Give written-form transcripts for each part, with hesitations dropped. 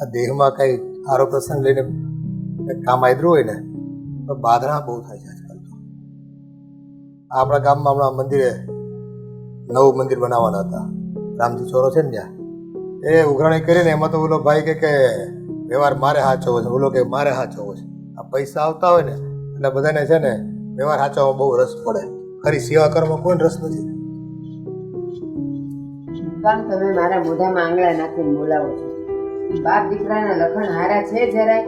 આ દેહમાં કંઈ સારો પ્રસંગ લઈને કામ આદરું હોય ને તો બાધરા બહુ થાય છે આજકાલ તો. આપણા ગામમાં હમણાં મંદિરે નવું મંદિર બનાવવાના હતા, રામજી ચોરો છે ને ત્યાં એ ઉઘરાણી કરીને એમાં તો ઓલો ભાઈ કે વ્યવહાર મારે સાચવવો છે, ઓલો કે મારે સાચવવો છે. આ પૈસા આવતા હોય ને એટલે બધાને છે ને વ્યવહાર સાચવવામાં બહુ રસ પડે, ખરી સેવા કરવામાં કોઈ રસ નથી. તમે મારા મોઢામાં આંગળા નાખીને બોલાવો છો. બાપ દીકરાના લખણ હારા છે જરાય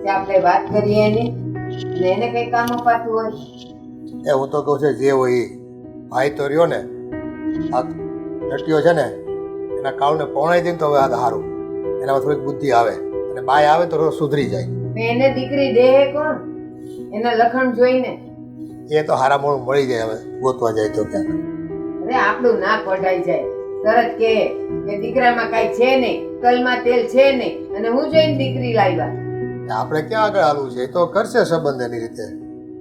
કે આપણે વાત કરીએ એની ને એને કઈ કામ અપાતું હોય. એ હું તો કહું છું જે હોય એ ભાઈ તો રહ્યો ને આ નટીઓ છે ને એના કાળને પહોંચાઈ દે ને તો હવે આ સારું, એનામાં થોડીક બુદ્ધિ આવે અને બાય આવે તો રોજ સુધરી જાય. એને દીકરી દે કોણ? એના લખણ જોઈને એ તો હારા મોડું મળી જાય, હવે ગોતવા જાય તો ક્યાં. અરે આપણું નાક વઢાઈ જાય તરત કે દીકરામાં કાંઈ છે નહીં, તલમાં તેલ છે નહીં અને હું જોઈને દીકરી લાવ્યા. આપણે ક્યાં આગળ હાલવું છે? એ તો કરશે સંબંધ એની રીતે,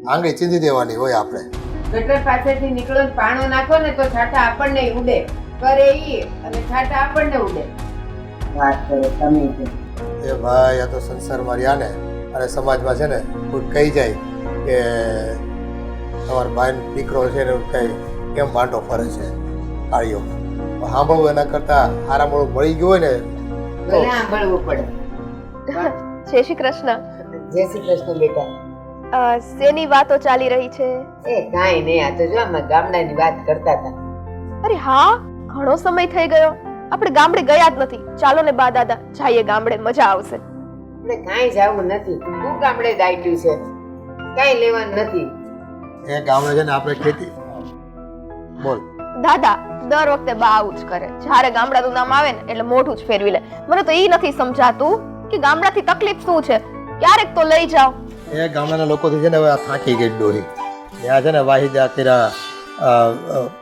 આંગળી ચીંધી દેવાની હોય. આપણે ગટર પાસેથી નીકળો ને પાણો નાખો ને તો છાંટા આપણને ઉડે, કરે ઈ અને છાંટા આપણને ઉડે. વાત કરે તમે એ ભાઈ, આ તો સંસારમાં રહ્યા ને અને સમાજમાં છે ને કોઈ કહી જાય કે તમારા ભાઈનો દીકરો છે ને કઈ કેમ વાંઢો ફરે છે કાળીઓ, સાંભળવું એના કરતા હારા મોડું મળી ગયું હોય ને ભલે સાંભળવું પડે. જય શ્રી કૃષ્ણ. જય શ્રી કૃષ્ણ બેટા. શેની વાતો ચાલી રહી છે? એ કાંઈ નહીં, આ તો જો અમે ગામડાની વાત કરતા હતા. અરે હા, ઘણો સમય થઈ ગયો, આપણે ગામડે ગયા જ નથી. ચાલો ને બા દાદા જઈએ ગામડે, મજા આવશે. એટલે કાંઈ જવું નથી, હું ગામડે દાટ્યું છે, કાંઈ લેવાનું નથી. એ ગામડે છે ને આપણે ખેતી. બોલ દાદા, દર વખતે બા આવું જ કરે, જ્યારે ગામડાનું નામ આવે ને એટલે મોઢું જ ફેરવી લે. મને તો એ નથી સમજાતું કે ગામડાથી તકલીફ શું છે, ક્યારેક તો લઈ જાઓ. એ ગામડાના લોકોથી છે ને હવે આ થાકી ગઈ ડોરી. ત્યાં છે ને વાહિદા કર્યા,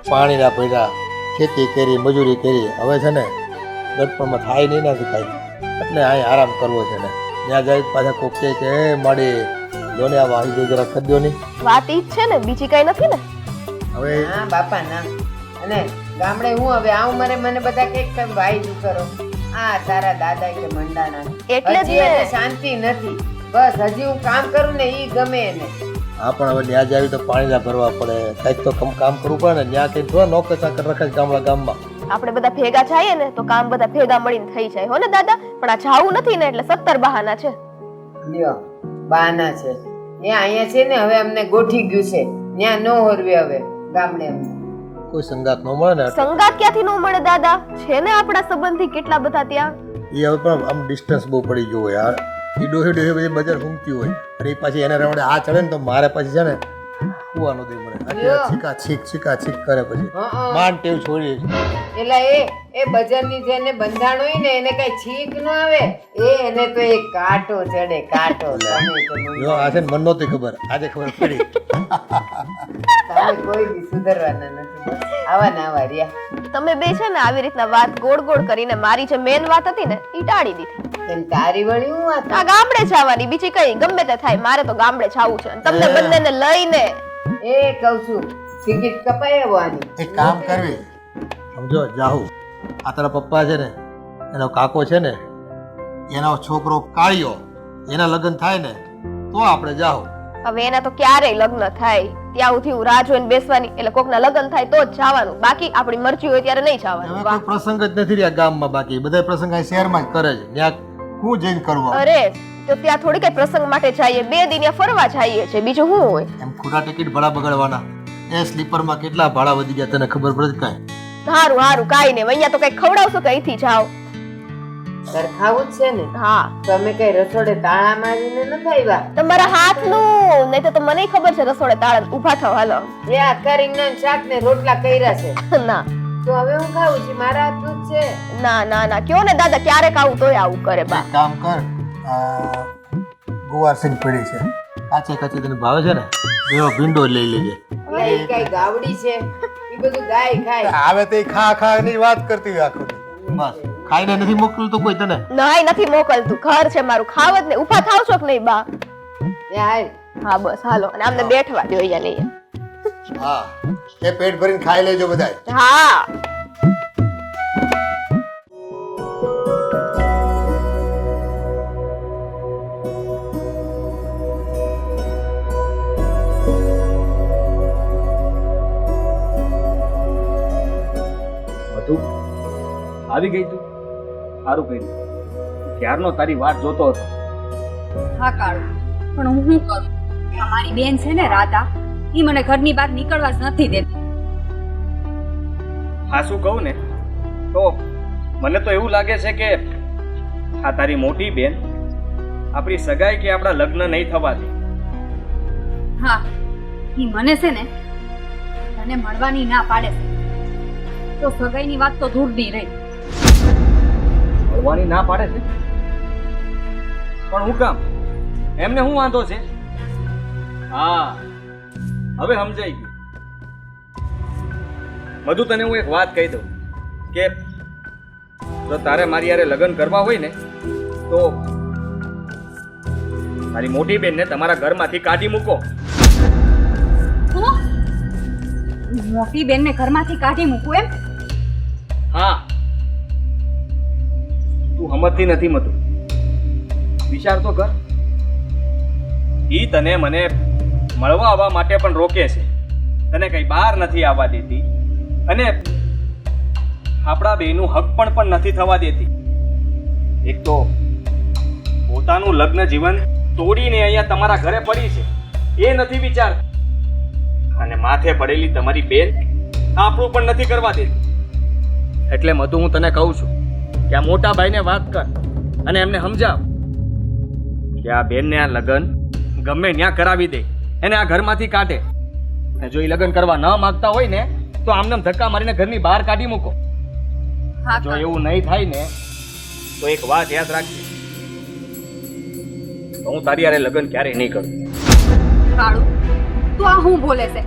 પાણીના ભર્યા, ખેતી કરી, મજૂરી કરી, હવે છે ને ગટપણમાં થાય નહીં નથી કાંઈ, એટલે અહીં આરામ કરવો છે ને. ત્યાં જાય પાછા કોક કે માડી જોને આ વાહિદો જરા ખદ્યો નહીં. વાત ઈ જ છે ને, બીજી કઈ નથી ને. હવે હા બાપા ના. અને ગામડે હું હવે આ ઉંમરે મને બધા કે તમે વાયદું કરો, આ તારા દાદા કે મંડાના, એટલે જ હજી ને. એને શાંતિ નથી. બસ હજી હું કામ કરું ને ઈ ગમે એને. હા પણ હવે ત્યાં જાય તો પાણીના ભરવા પડે, કંઈક તો કામ કરવું પડે ને. ત્યાં કંઈક થોડા નોકર ચાકર રખાય ગામમાં. આપણે બધા ભેગા જઈએ ને તો કામ બધા ભેગા મળીને થઈ જાય, હો ને દાદા? પણ આ જાવું નથી ને એટલે 70 બહાના છે. લ્યો બાના છે એ અહીંયા છે ને, હવે અમને ગોઠી ગયું છે, ત્યાં ન હોરવે હવે ગામડે અમને. કોઈ સંગાત ન મળે ને. સંગાત ક્યાંથી ન મળે દાદા? છે ને આપણા સંબંધી કેટલા બધા ત્યાં. એ હવે પણ આમ ડિસ્ટન્સ બહુ પડી ગયું હોય યાર. એ ડોહે બધી બજાર ઘૂમતી હોય અને એ પાછી એને રમડે આ ચડે ને તો મારે પછી છે ને કુવાનું દે મને છીકા છીક કરે, પછી માન ટેવ છોડી. એટલે એ બજારની જેને બંધાણ હોય ને એને કઈ છીક ન આવે, એને તો એક કાંટો ચડે, કાંટો. જો આ છે ને મન નહોતી ખબર, આજે ખબર પડી. તમે કોઈ બી સુધરવાના નથી, બસ આવા ને આવા રહ્યા. તમે બે છે ને આવી રીતના વાત ગોળ ગોળ કરીને મારી જે મેન વાત હતી ને ઈ ટાળી દીધી. એમ તારી વળી હું વાત? આ ગામડે જવાની, બીજી કઈ ગમે તે થાય, મારે તો ગામડે જવું છે. તમને બંનેને લઈને એ કહું છું ટિકિટ કપાય આવવાની. એક કામ કરવી, સમજો જાહુ. આ તારા પપ્પા છે ને, એનો કાકો છે ને, એનો છોકરો કાળિયો, એના લગ્ન થાય ને તો આપણે જાહુ. હવે એના તો ક્યારેય લગ્ન થાય ત્યાં સુધી હું રાહ જોઈને બેસવાની, એટલે કોકના લગ્ન થાય તો જ જવાનું, બાકી આપણી મરજી હોય ત્યારે નહીં જવાનું. હવે કોઈ પ્રસંગ જ નથી રહ્યા ગામમાં, બાકી બધા પ્રસંગ આ શહેરમાં જ કરે છે. ત્યાં હું જઈને કરવું? અરે તો ત્યાં થોડી કઈ પ્રસંગ માટે જઈએ, 2 દિન ફરવા જઈએ છે, બીજું શું હોય? એમ ખોટા ટિકિટ ભાડા બગાડવાના. એ સ્લીપરમાં કેટલા ભાડા વધી ગયા તને ખબર પડે કાંઈ? સારું સારું, કાઈ નહીં, અહીંયા તો કઈ ખવડાવશો કે અહીંથી જાઓ? સરખાવું જ છે ને. હા, તો અમે કઈ રસોડે તાળા મારીને નથી આવ્યા. તમારા હાથનું, નહીં તો મને ખબર છે રસોડે તાળા. ઊભા થાવ, હાલો. એ આખા રીંગણા શાક ને રોટલા કર્યા છે. ના તો હવે હું ખાવું છું, મારા હાથનું જ છે. ના ના ના, કયો ને દાદા, ક્યારેક આવું તોય આવું કરે બા. એક કામ કર, ગુવારસિંગ પડી છે, કાચે કાચે તને ભાવે છે ને, એવો ભીંડો લઈ લેજે. એટલે એ કઈ ગાવડી છે, એ બધું ગાય ખાય. આવે તે ખા ખા ની વાત કરતી હોય આખો દી. બસ ખાઈને નથી મોકલું તો કોઈ તને? નહીં, નથી મોકલતું, ઘર છે મારું, ખાવ જ ને. ઊભા થાવ છો કે નહીં બા? એ હાલ. હા બસ હાલો, અને આમને બેઠવા દો અહીંયા નહીં. હા, એ પેટ ભરીને ખાઈ લેજો બધાય. હા. આવી ગઈ તું? સારું કર્યું. ક્યારનો તારી વાત જોતો હતો. હા કાળુ, પણ હું શું કરું? અમારી બેન છે ને રાધા, એ મને ઘરની બહાર નીકળવા જ નથી દેતી. હા, શું કહું ને તો મને તો એવું લાગે છે કે આ તારી મોટી બેન આપણી સગાઈ કે આપણા લગ્ન નહીં થવા દે. હા, એ મને છે ને તને મળવાની ના પાડે છે, તો સગાઈની વાત તો દૂરની રહી. મળવાની ના પાડે છે? પણ હું કામ? એમને શું વાંધો છે? હા, હવે સમજાઈ ગયું. મધુ, તને હું એક વાત કહી દઉં કે જો તારે મારી હારે લગ્ન કરવા હોય ને તો તારી મોટી બેનને તમારા ઘરમાંથી કાઢી મૂકો. શું? મોટી બેનને ઘરમાંથી કાઢી મૂકું એમ? હા, તું સમજતી નથી મધુ. વિચાર તો કર. ઈ તને મને મળવા આવવા માટે પણ રોકે છે, તને કઈ બહાર નથી આવવા દેતી, અને આપણા બેનું હક પણ નથી થવા દેતી. એક તો પોતાનું લગ્ન જીવન તોડીને અહીંયા તમારા ઘરે પડી છે એ નથી વિચાર, અને માથે પડેલી તમારી બેન આપણું પણ નથી કરવા દેતી. એટલે મધુ, હું તને કહું છું કે આ મોટા ભાઈને વાત કર અને એમને સમજાવ કે આ બેનને આ લગ્ન ગમે ત્યાં કરાવી દે, એને આ ઘરમાંથી કાઢે. અને જો એ લગ્ન કરવા ન માંગતા હોય ને તો આમનામ ધક્કા મારીને ઘરની બહાર કાઢી મૂકો. હા જો કાળુ. એવું નહીં થાય ને તો એક વાત યાદ રાખજે, તો હું તારી હારે લગ્ન ક્યારેય નહીં કરું. કાળુ, તું આ શું બોલે છે?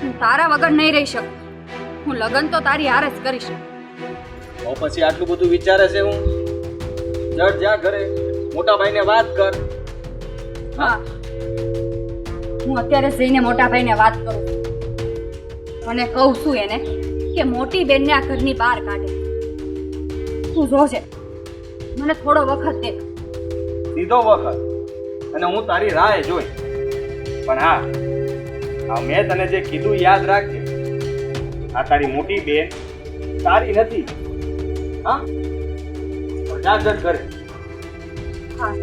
હું તારા વગર નહીં રહી શકું. હું લગ્ન તો તારી હારે જ કરીશ. તો પછી આટલું બધું વિચારે છે હું? જડ જા ઘરે, મોટા ભાઈને વાત કર. હા, હું અત્યારે જઈને મોટા ભાઈને વાત કરું અને કહું છું એને કે મોટી બેનને આ ઘરની બહાર કાઢે. તું જોજે, મને થોડો વખત દે. સીધો વખત, અને હું તારી રાહ જોઈ. પણ હા, મેં તને જે કીધું યાદ રાખજે, આ તારી મોટી બેન તારી નથી. હા, જા જટ ઘરે. હા.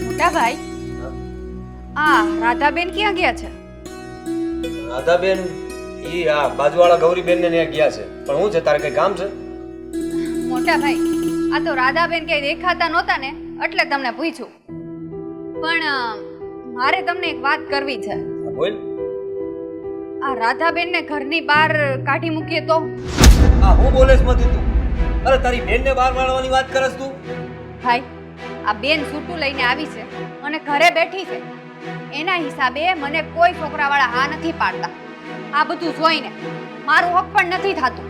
મોટા ભાઈ, આ રાધાબેન ક્યાં ગયા છે? રાધાબેન ઈ આ બાજુવાળા ગૌરીબેન ને ત્યાં ગયા છે. પણ હું છે, તારે કઈ કામ છે? મોટા ભાઈ, આ તો રાધાબેન ક્યાંય દેખાતા નહોતા ને એટલે તમને પૂછ્યું. પણ મારે તમને એક વાત કરવી છે. હા, બોલ. આ રાધાબેનને ઘરની બહાર કાઢી મૂકીએ તો? હા, હું બોલેશ મધુ તું? અરે તારી બેન ને બહાર વાળવાની વાત કરસ તું? ભાઈ, આ બેન સૂટું લઈને આવી છે અને ઘરે બેઠી છે. એના હિસાબે મને કોઈ છોકરાવાળા હા નથી પાડતા. આ બધું જોઈને મારું હક પણ નથી થતું.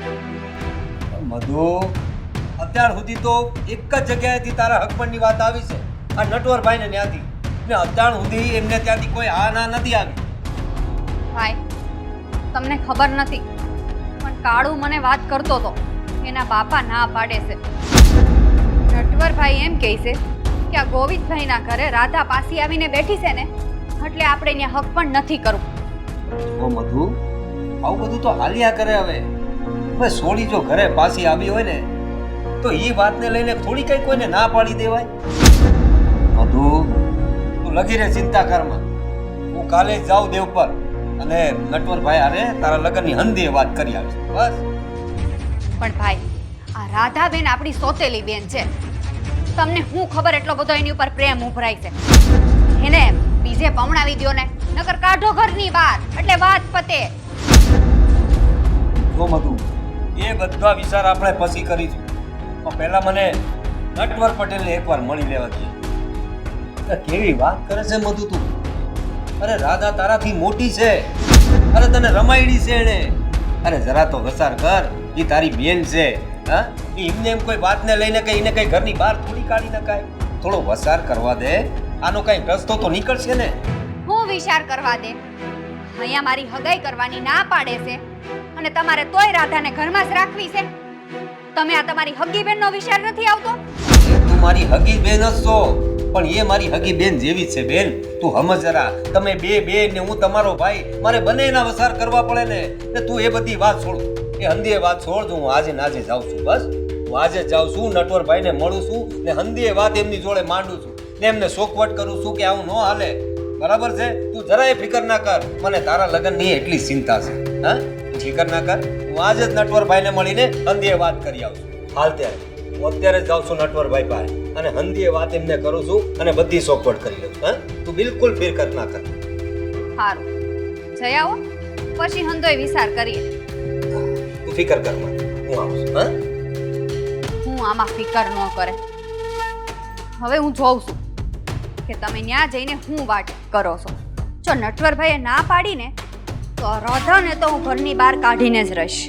મધુ, અત્યાર સુધી તો એક જ જગ્યાએથી તારા હકમંડની વાત આવી છે, આ નટવરભાઈ ને ત્યાંથી. ને અત્યાર સુધી એમને ત્યાંથી કોઈ હા ના નથી આવી. ભાઈ, તમને ખબર નથી, પણ કાળુ મને વાત કરતો હતો. એના બાપા ના પાડે છે. નટવરભાઈ એમ કહે છે કે આ ગોવિંદભાઈના ઘરે રાધા પાછી આવીને બેઠી છે ને, એટલે આપણે એને હક પણ નથી કરવું. ઓ મધુ, આવું બધું તો હાલ્યા કરે હવે. હવે સોળી જો ઘરે પાછી આવી હોય ને તો એ વાતને લઈને થોડી કઈ કોઈને ના પાડી દેવાય. મધુ, તું લગી રે ચિંતા કરમાં. હું કાલે જ જાઉં દેવ પર અને નટવરભાઈ હારે તારા લગ્નની હંધીએ વાત કરી આવીશ. બસ. પણ ભાઈ, આ રાધાબેન આપણી સોતેલી બેન છે. તમને શું ખબર એટલો બધો એની ઉપર પ્રેમ ઉભરાય છે? એને બીજે પમણાવી દ્યો ને, નકર કાઢો ઘરની બહાર એટલે વાત પતે. જો મધુ, એ બધા વિચાર આપણે પછી કરીશું. પણ પહેલા મને નટવર પટેલને એકવાર મળી લેવા દે. અરે કેવી વાત કરે છે મધુ તું? અરે રાધા તારાથી મોટી છે. અરે તને રમાયડી છે એને. અરે જરા તો વિચાર કર, એ તારી બેન છે. હા, એમને એમ કોઈ વાતને લઈને કઈ એને કઈ ઘરની બહાર થોડી કાઢી નકાય. થોડો વિચાર કરવા દે. આનો કઈ રસ્તો તો નીકળશે ને. હું વિચાર કરવા દે. અહીંયા મારી હગાઈ કરવાની ના પાડે છે અને તમારે તોય રાધાને ઘરમાં જ રાખવી છે. તમે આ તમારી હગી બેનનો વિચાર નથી આવતો? તું મારી હગી બેન જ છો, પણ એ મારી હગી બેન જેવી જ છે બેન. તું સમજ જરા. તમે બે બેન ને હું તમારો ભાઈ, મારે બંનેના વસાર કરવા પડે ને તું એ બધી વાત છોડ. એ હંદીએ વાત છોડ. હું આજે નાજે જાઉં છું. બસ હું આજે જાઉં છું, નટવરભાઈને મળું છું ને હંદીએ વાત એમની જોડે માંડું છું ને એમને શોકવટ કરું છું કે આવું ન હાલે. બરાબર છે? તું જરાય ફિકર ના કર. મને તારા લગ્નની એટલી ચિંતા છે. હા, તું ફિકર ના કર. હું આજે જ નટવરભાઈને મળીને હંદીએ વાત કરી આવું છું. હાલ ત્યારે હું અત્યારે જ જાઉં છું નટવરભાઈ પાસે અને હંદીએ વાત એમને કરું છું અને બધી શોકવટ કરી લઉં છું. હા, તું બિલકુલ ફિકર ના કર. સારું, જઈ આવો, પછી હંધોય વિચાર કરીએ. તું ફિકર કર માં. હું આવું છું. હા, હું આમાં ફિકર ન કરે. હવે હું જોઉં છું કે તમે ત્યાં જઈને હું વાત કરો છો. જો નટવરભાઈએ ના પાડીને તો રાધાને તો હું ઘરની બહાર કાઢીને જ રહીશ.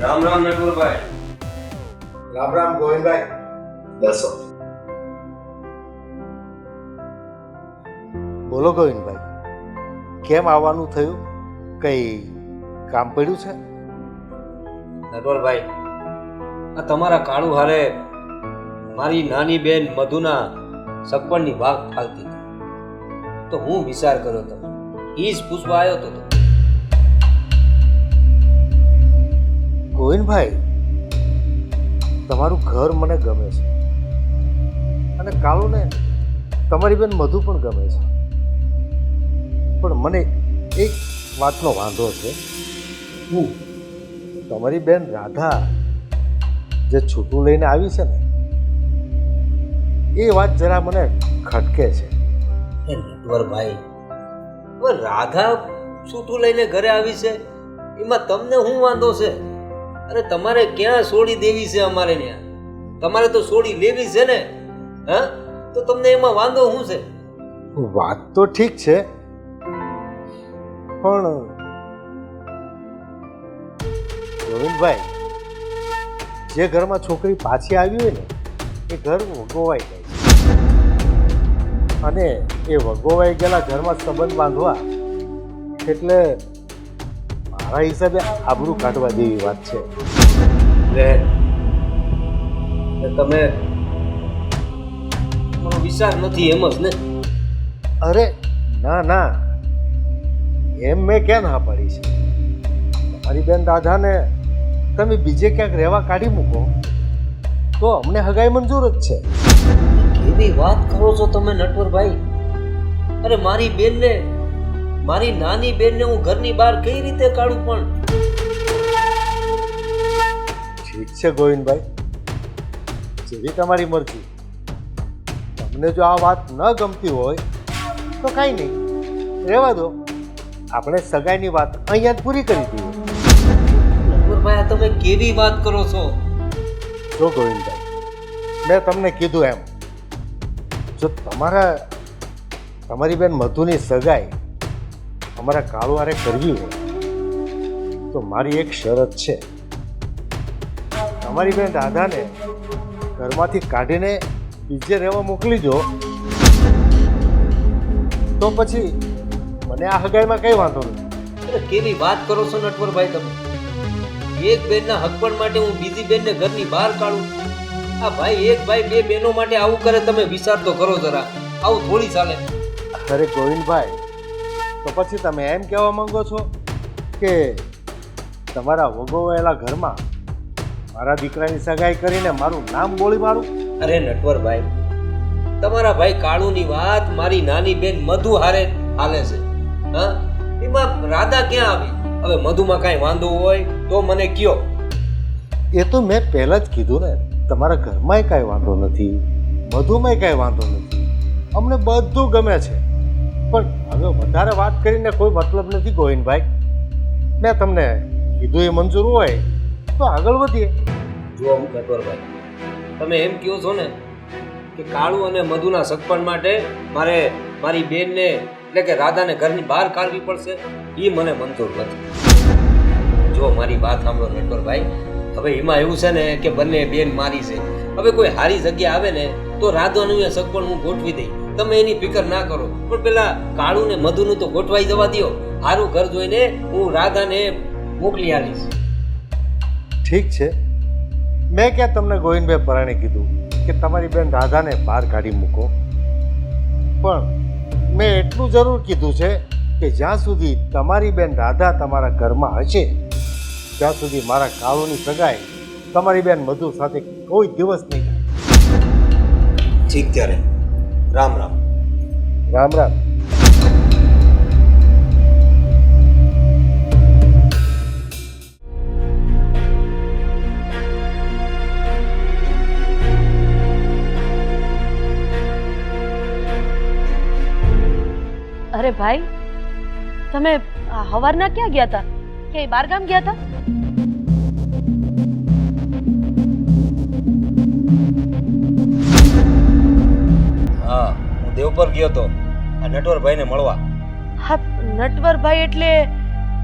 રામ રામ નટવરભાઈ. રામ રામ ગોવિંદભાઈ. બેસો. બોલો ગોવિંદભાઈ, કેમ આવવાનું થયું? કઈ કામ પડ્યું છે? નટવરભાઈ, આ તમારા કાળુ હારે મારી નાની બેન મધુના સગપણની વાગ ફાલતી હતી તો હું વિચાર કર્યો હતો, એ જ પૂછવા આવ્યો હતો. ગોવિંદભાઈ, તમારું ઘર મને ગમે છે અને કાળુને તમારી બેન મધુ પણ ગમે છે, પણ મને એક વાતનો વાંધો છે. હું તમારી બેન રાધા જે છૂટું લઈને આવી છે ને, એ વાત જરા મને ખટકે છે. એ નટવરભાઈ, હવે રાધા છૂટું લઈને ઘરે આવી છે એમાં તમને શું વાંધો છે? અરે તમારે ક્યાં છોડી દેવી છે? અમારે ત્યાં તમારે તો છોડી લેવી છે ને. હા, તો તમને એમાં વાંધો શું છે? વાત તો ઠીક છે, પણ ગોવિંદભાઈ, જે ઘરમાં છોકરી પાછી આવી હોય ને એ ઘર વગોવાઈ જાય છે, અને એ વગોવાઈ ગયેલા ઘરમાં સંબંધ બાંધવા એટલે મારા હિસાબે આબરૂ કાઢવા જેવી વાત છે. તમે તમારો વિચાર નથી એમ જ ને? અરે ના ના, એમ મેં ક્યાં ના પાડી છે? તમારી બેન રાધાને તમે બીજે ક્યાંક રહેવા કાઢી મૂકો તો અમને હગાઈ મંજૂર જ છે. કેવી વાત કરો છો તમે નટવરભાઈ? અરે મારી બેનને, મારી નાની બેનને હું ઘરની બહાર કઈ રીતે કાઢું? પણ ઠીક છે ગોવિંદભાઈ, જેવી તમારી મરજી. તમને જો આ વાત ન ગમતી હોય તો કાંઈ નહીં, રહેવા દો. આપણે સગાઈની વાત અહીંયા જ પૂરી કરી દઈએ. નટવરભાઈ, આ તમે કેવી વાત કરો છો? જો ગોવિંદભાઈ, મેં તમને કીધું એમ, જો તમારી બેન મધુની સગાઈ અમારા કાળુ હારે કરવી હોય તો મારી એક શરત છે. તમારી બેન રાધાને ઘરમાંથી કાઢીને બીજે રહેવા મોકલી દો તો પછી મને આ હગાઈમાં કઈ વાંધો નથી. અરે કેવી વાત કરો છો નટવરભાઈ તમે? એક બેનના હકપણ માટે હું બીજી બેનને ઘરની બહાર કાઢું? આ ભાઈ, એક ભાઈ બે બહેનો માટે આવું કરે? તમે વિચાર તો કરો જરા. આવું થોડી ચાલે. અરે ગોવિંદભાઈ, તો પછી તમે એમ કહેવા માંગો છો કે તમારા વગોવાયેલા ઘરમાં મારા દીકરાની સગાઈ કરીને મારું નામ બોલી મારું? અરે નટવરભાઈ, તમારા ભાઈ કાળુની વાત મારી નાની બેન મધુ હારે હાલે છે. હા, એમાં રાધા ક્યાં આવી? હવે મધુમાં કાંઈ વાંધો હોય તો મને કયો. એ તો મેં પહેલાં જ કીધું ને, તમારા ઘરમાંય કાંઈ વાંધો નથી, મધુમાંય કાંઈ વાંધો નથી, અમને બધું ગમે છે. પણ હવે વધારે વાત કરીને કોઈ મતલબ નથી ગોવિંદભાઈ. મેં તમને કીધું એ મંજૂર હોય તો આગળ વધીએ. જુઓ નટવરભાઈ, તમે એમ કહો છો ને કે કાળુ અને મધુના સગપણ માટે મારે મારી બેનને એટલે કે રાધાને ઘરની બહાર કાઢવી પડશે, એ મને મંજૂર નથી. જો મારી વાત સાંભળો નટવરભાઈ, હવે એમાં એવું છે ને કે બંને બેન મારી છે. હવે કોઈ સારી જગ્યા આવે ને તો રાધાનું એ સગપણ હું ગોઠવી દઈ, તમે એની ફિકર ના કરો. પણ પેલા કાળુ ને મધુનું તો ગોઠવાઈ જવા દો. સારું ઘર જોઈને હું રાધાને મોકલી આવીશ. ઠીક છે, મેં ક્યાં તમને ગોવિંદભાઈ પરાણે કીધું કે તમારી બેન રાધાને બહાર કાઢી મૂકો? પણ મેં એટલું જરૂર કીધું છે કે જ્યાં સુધી તમારી બેન રાધા તમારા ઘરમાં હશે ત્યાં સુધી મારા કાળુની સગાઈ તમારી બેન મધુ સાથે કોઈ દિવસ નહીં થાય. ઠીક ત્યારે રામ રામ. રામ રામ. અરે ભાઈ, તમે હવારના ક્યાં ગયા હતા? ક્યાંય બહારગામ ગયા હતા? હા, હું દેવપર ગયો તો આ નટવરભાઈને મળવા. હા, નટવરભાઈ એટલે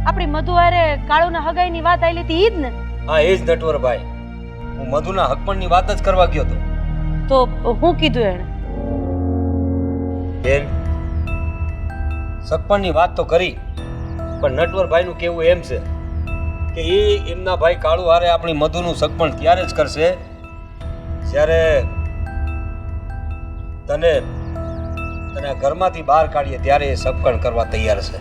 આપણી મધુ હારે કાળુના હગાઈની વાત આવેલી હતી ઈ જ ને? હા, એ જ નટવરભાઈ. હું મધુના હકપણની વાત જ કરવા ગયો તો. તો હું કીધું એણે? બેન, સગપણની વાત તો કરી, પણ નટવરભાઈનું કહેવું એમ છે કે એ એમના ભાઈ કાળુ હારે આપણી મધુનું સગપણ ત્યારે જ કરશે જ્યારે તને આ ઘરમાંથી બહાર કાઢીએ ત્યારે એ સગપણ કરવા તૈયાર છે.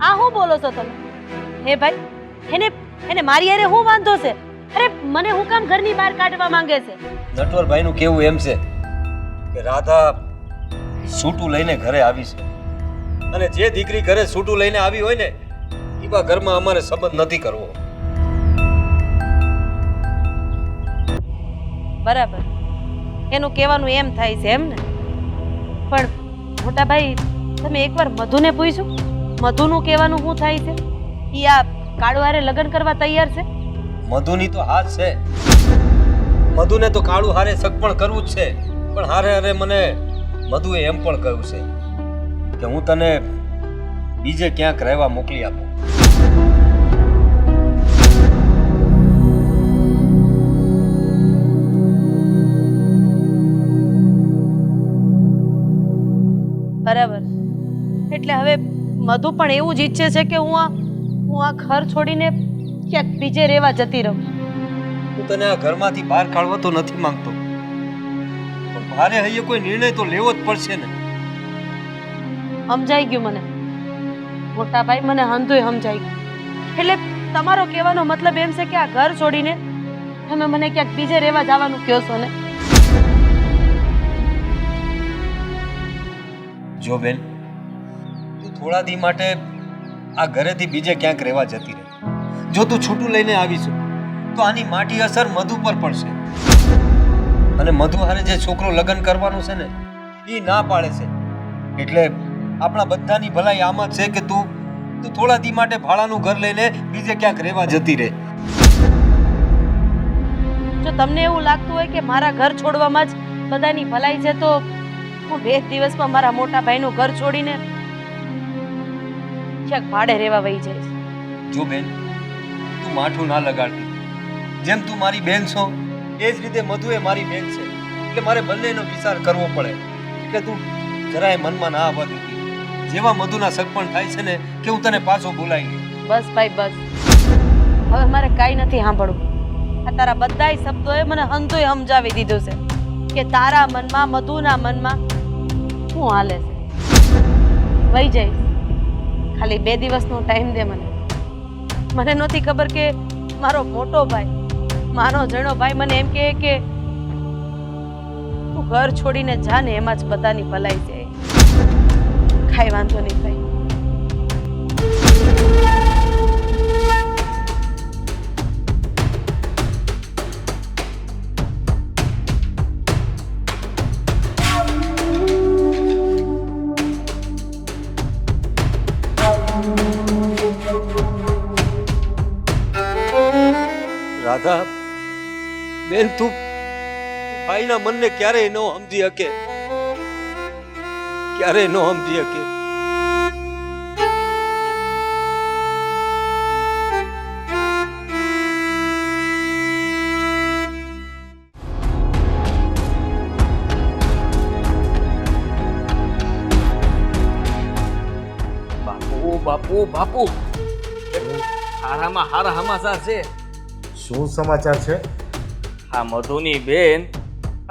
આ હું બોલો છો તમે? હે ભાઈ, એને મારી હારે હું વાંધો છે? અરે મને હું કામ ઘરની બહાર કાઢવા માંગે છે? નટવરભાઈનું કહેવું એમ છે કે રાધા સૂટું લઈને ઘરે આવી છે, અને જે દીકરી ઘરે સૂટું લઈને આવી હોય ને એવા ઘરમાં અમારે સંબંધ નથી કરવો. બરાબર, એનું કહેવાનું એમ થાય છે એમ ને? પણ મોટા ભાઈ, તમે એકવાર મધુને પૂછ્યું મધુનું કહેવાનું શું થાય છે? ઈ આ કાળુ હારે લગ્ન કરવા તૈયાર છે? મધુની તો હાથ છે, મધુને તો કાળુ હારે સગપણ કરવું જ છે. પણ હારે હારે મને મધુએ એમ પણ કહ્યું છે કે હું તને બીજે ક્યાંક રહેવા મોકલી આપું. બરાબર, એટલે હવે મધુ પણ એવું જ ઈચ્છે છે કે હું આ ઘર છોડીને ક્યાંક બીજે રહેવા જતી રહું. હું તને આ ઘરમાંથી બહાર કાઢવા તો નથી માંગતો, પણ મારે હૈયે કોઈ નિર્ણય તો લેવો જ પડશે ને. સમજાઈ ગયું મને મોટા ભાઈ, મને હંધુય સમજાઈ ગયું. એટલે તમારો કહેવાનો મતલબ એમ છે કે આ ઘર છોડીને તમે મને ક્યાંક બીજે રહેવા જવાનું કહો છો ને? જો બેન, તું થોડા દી માટે આ ઘરેથી બીજે ક્યાંક રહેવા જતી રહે. જો તું છૂટું લઈને આવીશું તો આની માઠી અસર મધુ પર પડશે, અને મધુ હારે જે છોકરો લગ્ન કરવાનું છે ને એ ના પાડે છે. એટલે આપણા બધાની ભલાઈ આમ જ છે કે તું થોડા દી માટે ભાડાનું ઘર લઈને બીજે ક્યાંક રહેવા જતી રહે. જો તમને એવું લાગતું હોય કે મારા ઘર છોડવામાં જ બધાની ભલાઈ છે તો હું 2 દિવસમાં મારા મોટા ભાઈનું ઘર છોડીને ક્યાંક ભાડે રહેવા વહી જઈશ. જો બેન, તું માઠું ના લગાડતી. જેમ તું મારી બેન છો એ જ રીતે મધુ એ મારી બેન છે, એટલે મારે બંનેનો વિચાર કરવો પડે. એટલે તું જરાય મનમાં ના આવવા દીધી. જેવા મધુના સગપણ થાય છે ને કે હું તને પાછો બોલાવી લઉં. બસ ભાઈ બસ, હવે મારે કાંઈ નથી સાંભળવું. આ તારા બધાય શબ્દોએ મને હંધુય સમજાવી દીધું છે કે તારા મનમાં મધુના મનમાં શું હાલે છે. વહી જઈશ, ખાલી 2 દિવસનો ટાઈમ દે મને. મને નહોતી ખબર કે મારો મોટો ભાઈ, મારો જણો ભાઈ મને એમ કહે કે તું ઘર છોડીને જા ને એમાં જ બધાની ભલાઈ છે. કાંઈ વાંધો નહીં ભાઈ, રાધા બેન તું ભાઈના મનને ક્યારેય ન સમજી શકે, ક્યારેય ન સમજી શકે. બાપુ બાપુ બાપુ હારામાં હારા સમાચાર છે. શું સમાચાર છે? આ મધુની બેન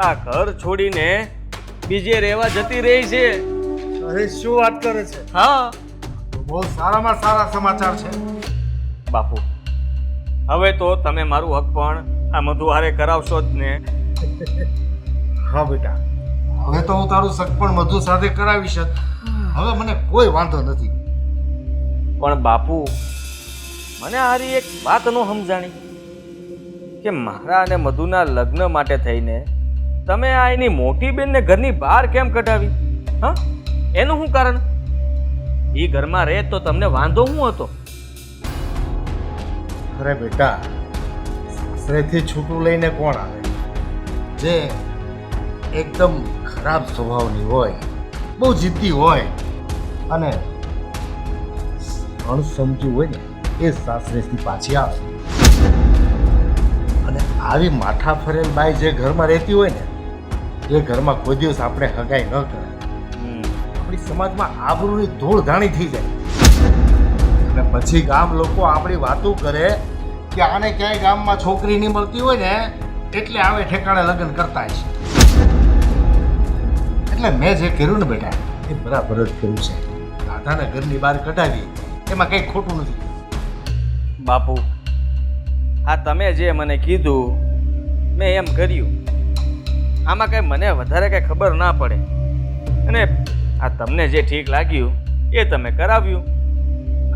આ ઘર છોડીને બીજે રહેવા જતી રહી છે. અરે શું વાત કરે છે? હા બહુ સારામાં સારા સમાચાર છે. બાપુ હવે તો તમે મારું હક પણ આ મધુ હારે કરાવશો જ ને? હા બેટા, હવે તો હું તારું સગપણ મધુ સાથે કરાવીશ જ. હવે મને કોઈ વાંધો નથી. પણ બાપુ મને હારી એક વાત નો સમજાણી કે મારા અને મધુના લગ્ન માટે થઈને તમે આ એની મોટી બેનને ઘરની બહાર કેમ કઢાવી? હા, એનું શું કારણ? એ ઘરમાં રહે તો તમને વાંધો શું હતો? અરે બેટા, સાસરેથી છૂટું લઈને કોણ આવે? જે એકદમ ખરાબ સ્વભાવની હોય, બહુ જિદ્દી હોય અને અણસમજુ હોય ને એ સાસરેથી પાછી આવે. અને આવી માથા ફરેલ બાઈ જે ઘરમાં રહેતી હોય ને એ ઘરમાં કોઈ દિવસ આપણે હગાઈ ન કરાય. આપણી સમાજમાં આબરૂની ધૂળ ધાણી થઈ જાય અને પછી ગામ લોકો આપણી વાતો કરે કે આને ક્યાંય ગામમાં છોકરી નહીં મળતી હોય ને એટલે આવે ઠેકાણે લગ્ન કરતા હશે. એટલે મેં જે કર્યું ને બેટા એ બરાબર જ કર્યું છે. રાધાને ઘરની બહાર કઢાવી એમાં કંઈ ખોટું નથી. બાપુ આ તમે જે મને કીધું મેં એમ કર્યું. આમાં કઈ મને વધારે કઈ ખબર ના પડે અને આ તમને જે ઠીક લાગ્યું એ તમે કરાવ્યું.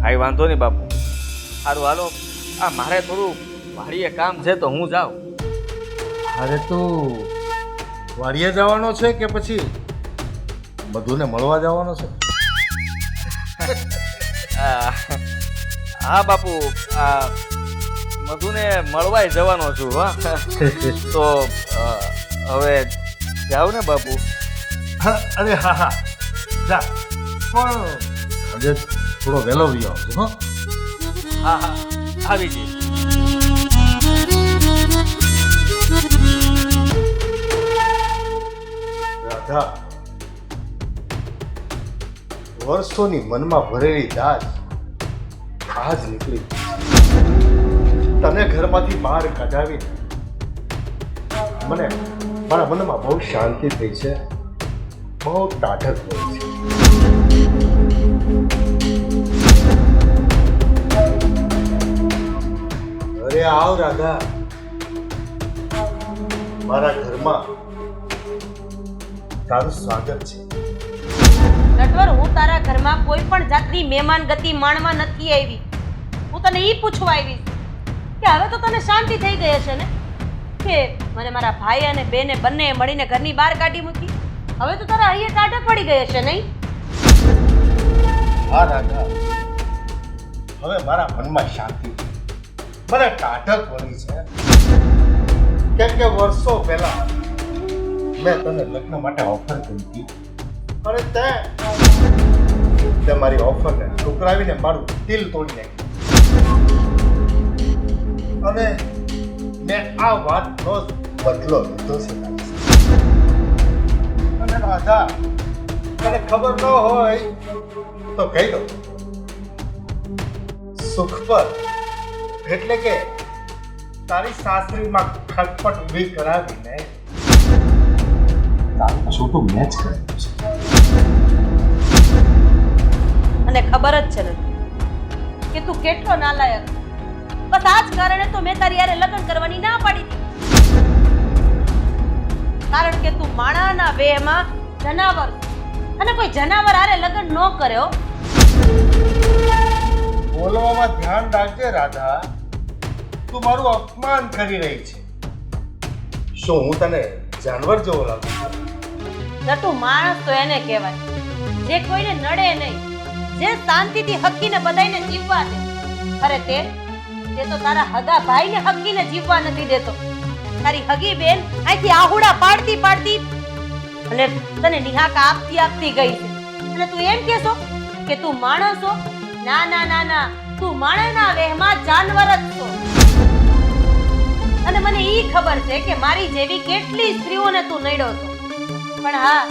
કાંઈ વાંધો નહીં બાપુ. સારું હાલો, આ મારે થોડું વાડીએ કામ છે તો હું જાઉં. અરે તું વાડીએ જવાનો છે કે પછી મધુને મળવા જવાનો છે? હા બાપુ, આ મધુને મળવાય જવાનો છું. હા તો હવે જાવ ને બાપુ. અરે હા હા જા, પણ આજે થોડો વહેલો બી આવજો. હા હા આવી જઈશ. રાધા, વર્ષોની મનમાં ભરેલી દાજ આજ નીકળી. તને ઘરમાંથી બહાર કઢાવીને મને મારા મનમાં બહુ શાંતિ થઈ છે, બહુ ટાઢક થઈ છે. અરે આવ રાધા, મારા ઘરમાં તારું સ્વાગત છે. નટવર, હું તારા ઘરમાં કોઈ પણ જાતની મહેમાન ગતિ માણવા નથી આવી. હું તને ઈ પૂછવા આવી કે હવે તો તને શાંતિ થઈ ગઈ હશે ને કે મને મારા ભાઈ અને બેને બંને મળીને ઘરની બહાર કાઢી મૂકી. હવે તો તારા અહીંયા ટાઢક પડી ગઈ હશે નહીં? હા રાધા, હવે મારા મનમાં શાંતિ છે. મને ટાઢક પડી છે કેમ કે વર્ષો પહેલા મેં તને લગ્ન માટે ઓફર કરી હતી અને તે મારી ઓફરને ઠુકરાવીને મારું દિલ તોડી નાખ્યું અને મેં આ વાતનો બદલો લીધો છે. અને રાધા, તને ખબર ન હોય તો કહી દો, સુખ પર એટલે કે તારી સાસરીમાં ખટપટ ઊભી કરાવીને તારું છોટું મેચ કર્યું છે. અને ખબર જ છે ને કે તું કેટલો નાલાયક. બસ આ જ કારણે તો મેં તારી યારે લગ્ન કરવાની ના પાડી દીધી. કારણ કે તું માણાના વેહમાં જનાવર અને કોઈ જનાવર હારે લગ્ન ન કર્યો. બોલવામાં ધ્યાન રાખજે રાધા, તું મારું અપમાન કરી રહી છે. શું હું તને જાનવર જેવો લાગુ છું? નટુ, માણસ તો એને કહેવાય જે કોઈને નડે નહીં, જે શાંતિથી હકીને બધાયને જીવવા દે. અરે તે તે તો તારા હગા ભાઈને હગીને જીવવા નથી દેતો. તારી હગી બેન અહીંથી આહુડા પાડતી પાડતી અને તને નિહાકા આપતી આપતી ગઈ છે. અને તું એમ કહેશો કે તું માણસ છો? ના ના ના ના, તું માણસના વેહમાં જાનવર જ છો. અને મને ઈ ખબર છે કે મારી જેવી કેટલી સ્ત્રીઓને તું નડ્યો છો. પણ હા,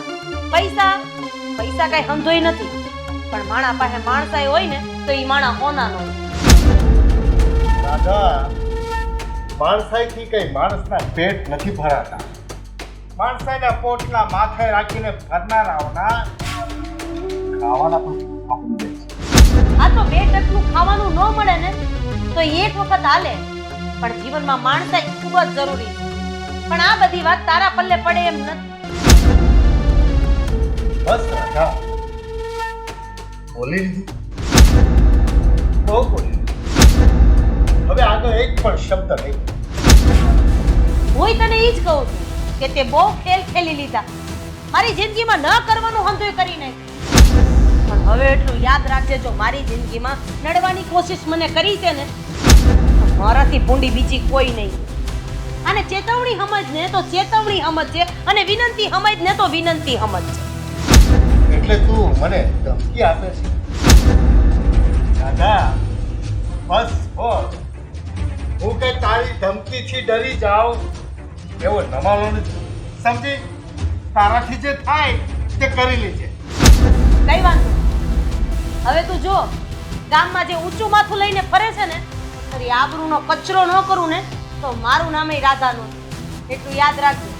પૈસા પૈસા કઈ સમજોય નથી. પણ માણા પાસે માણસાઈ હોય ને તો ઈ માણા હોનાનો હોય. દાદા, માણસાઈથી કઈ માણસના પેટ નથી ભરાતા. માણસાઈના પોટલા માથે રાખીને ફરનારાઓના ખાવાના પણ આપી દે છે. આ તો બે ટકનું ખાવાનું ન મળે ને તો એક વખત હાલે, પણ જીવનમાં માણસાઈ ખૂબ જ જરૂરી છે. પણ આ બધી વાત તારા પલ્લે પડે એમ નથી. બસ રાધા, બોલી લીધું, બહુ બોલી લીધું. હવે આગળ એક પણ શબ્દ નહીં. હું તને ઈ જ કહું છું કે તે બહુ ખેલ ખેલી લીધા. મારી જિંદગીમાં ન કરવાનું હંધોય કરી નાખ્યું. પણ હવે એટલું યાદ રાખજે, જો મારી જિંદગીમાં નડવાની કોશિશ મને કરી છે ને તો મારાથી ભૂંડી બીજી કોઈ નહીં. અને ચેતવણી સમજ ને તો ચેતવણી સમજ છે, અને વિનંતી સમજ ને તો વિનંતી સમજ છે. એટલે તું મને ધમકી આપે છે? દાદા, બસ હો. હું કઈ તારી ધમકીથી ડરી જાઉં એવો નમાલો નથી, સમજી? તારાથી જે થાય તે કરી લેજે. કઈ વાંધો નહીં. હવે તું જો ગામમાં જે ઊંચું માથું લઈને ફરે છે ને, તારી આબરૂનો કચરો ન કરું ને તો મારું નામે રાધાનું છે. એટલું યાદ રાખજો.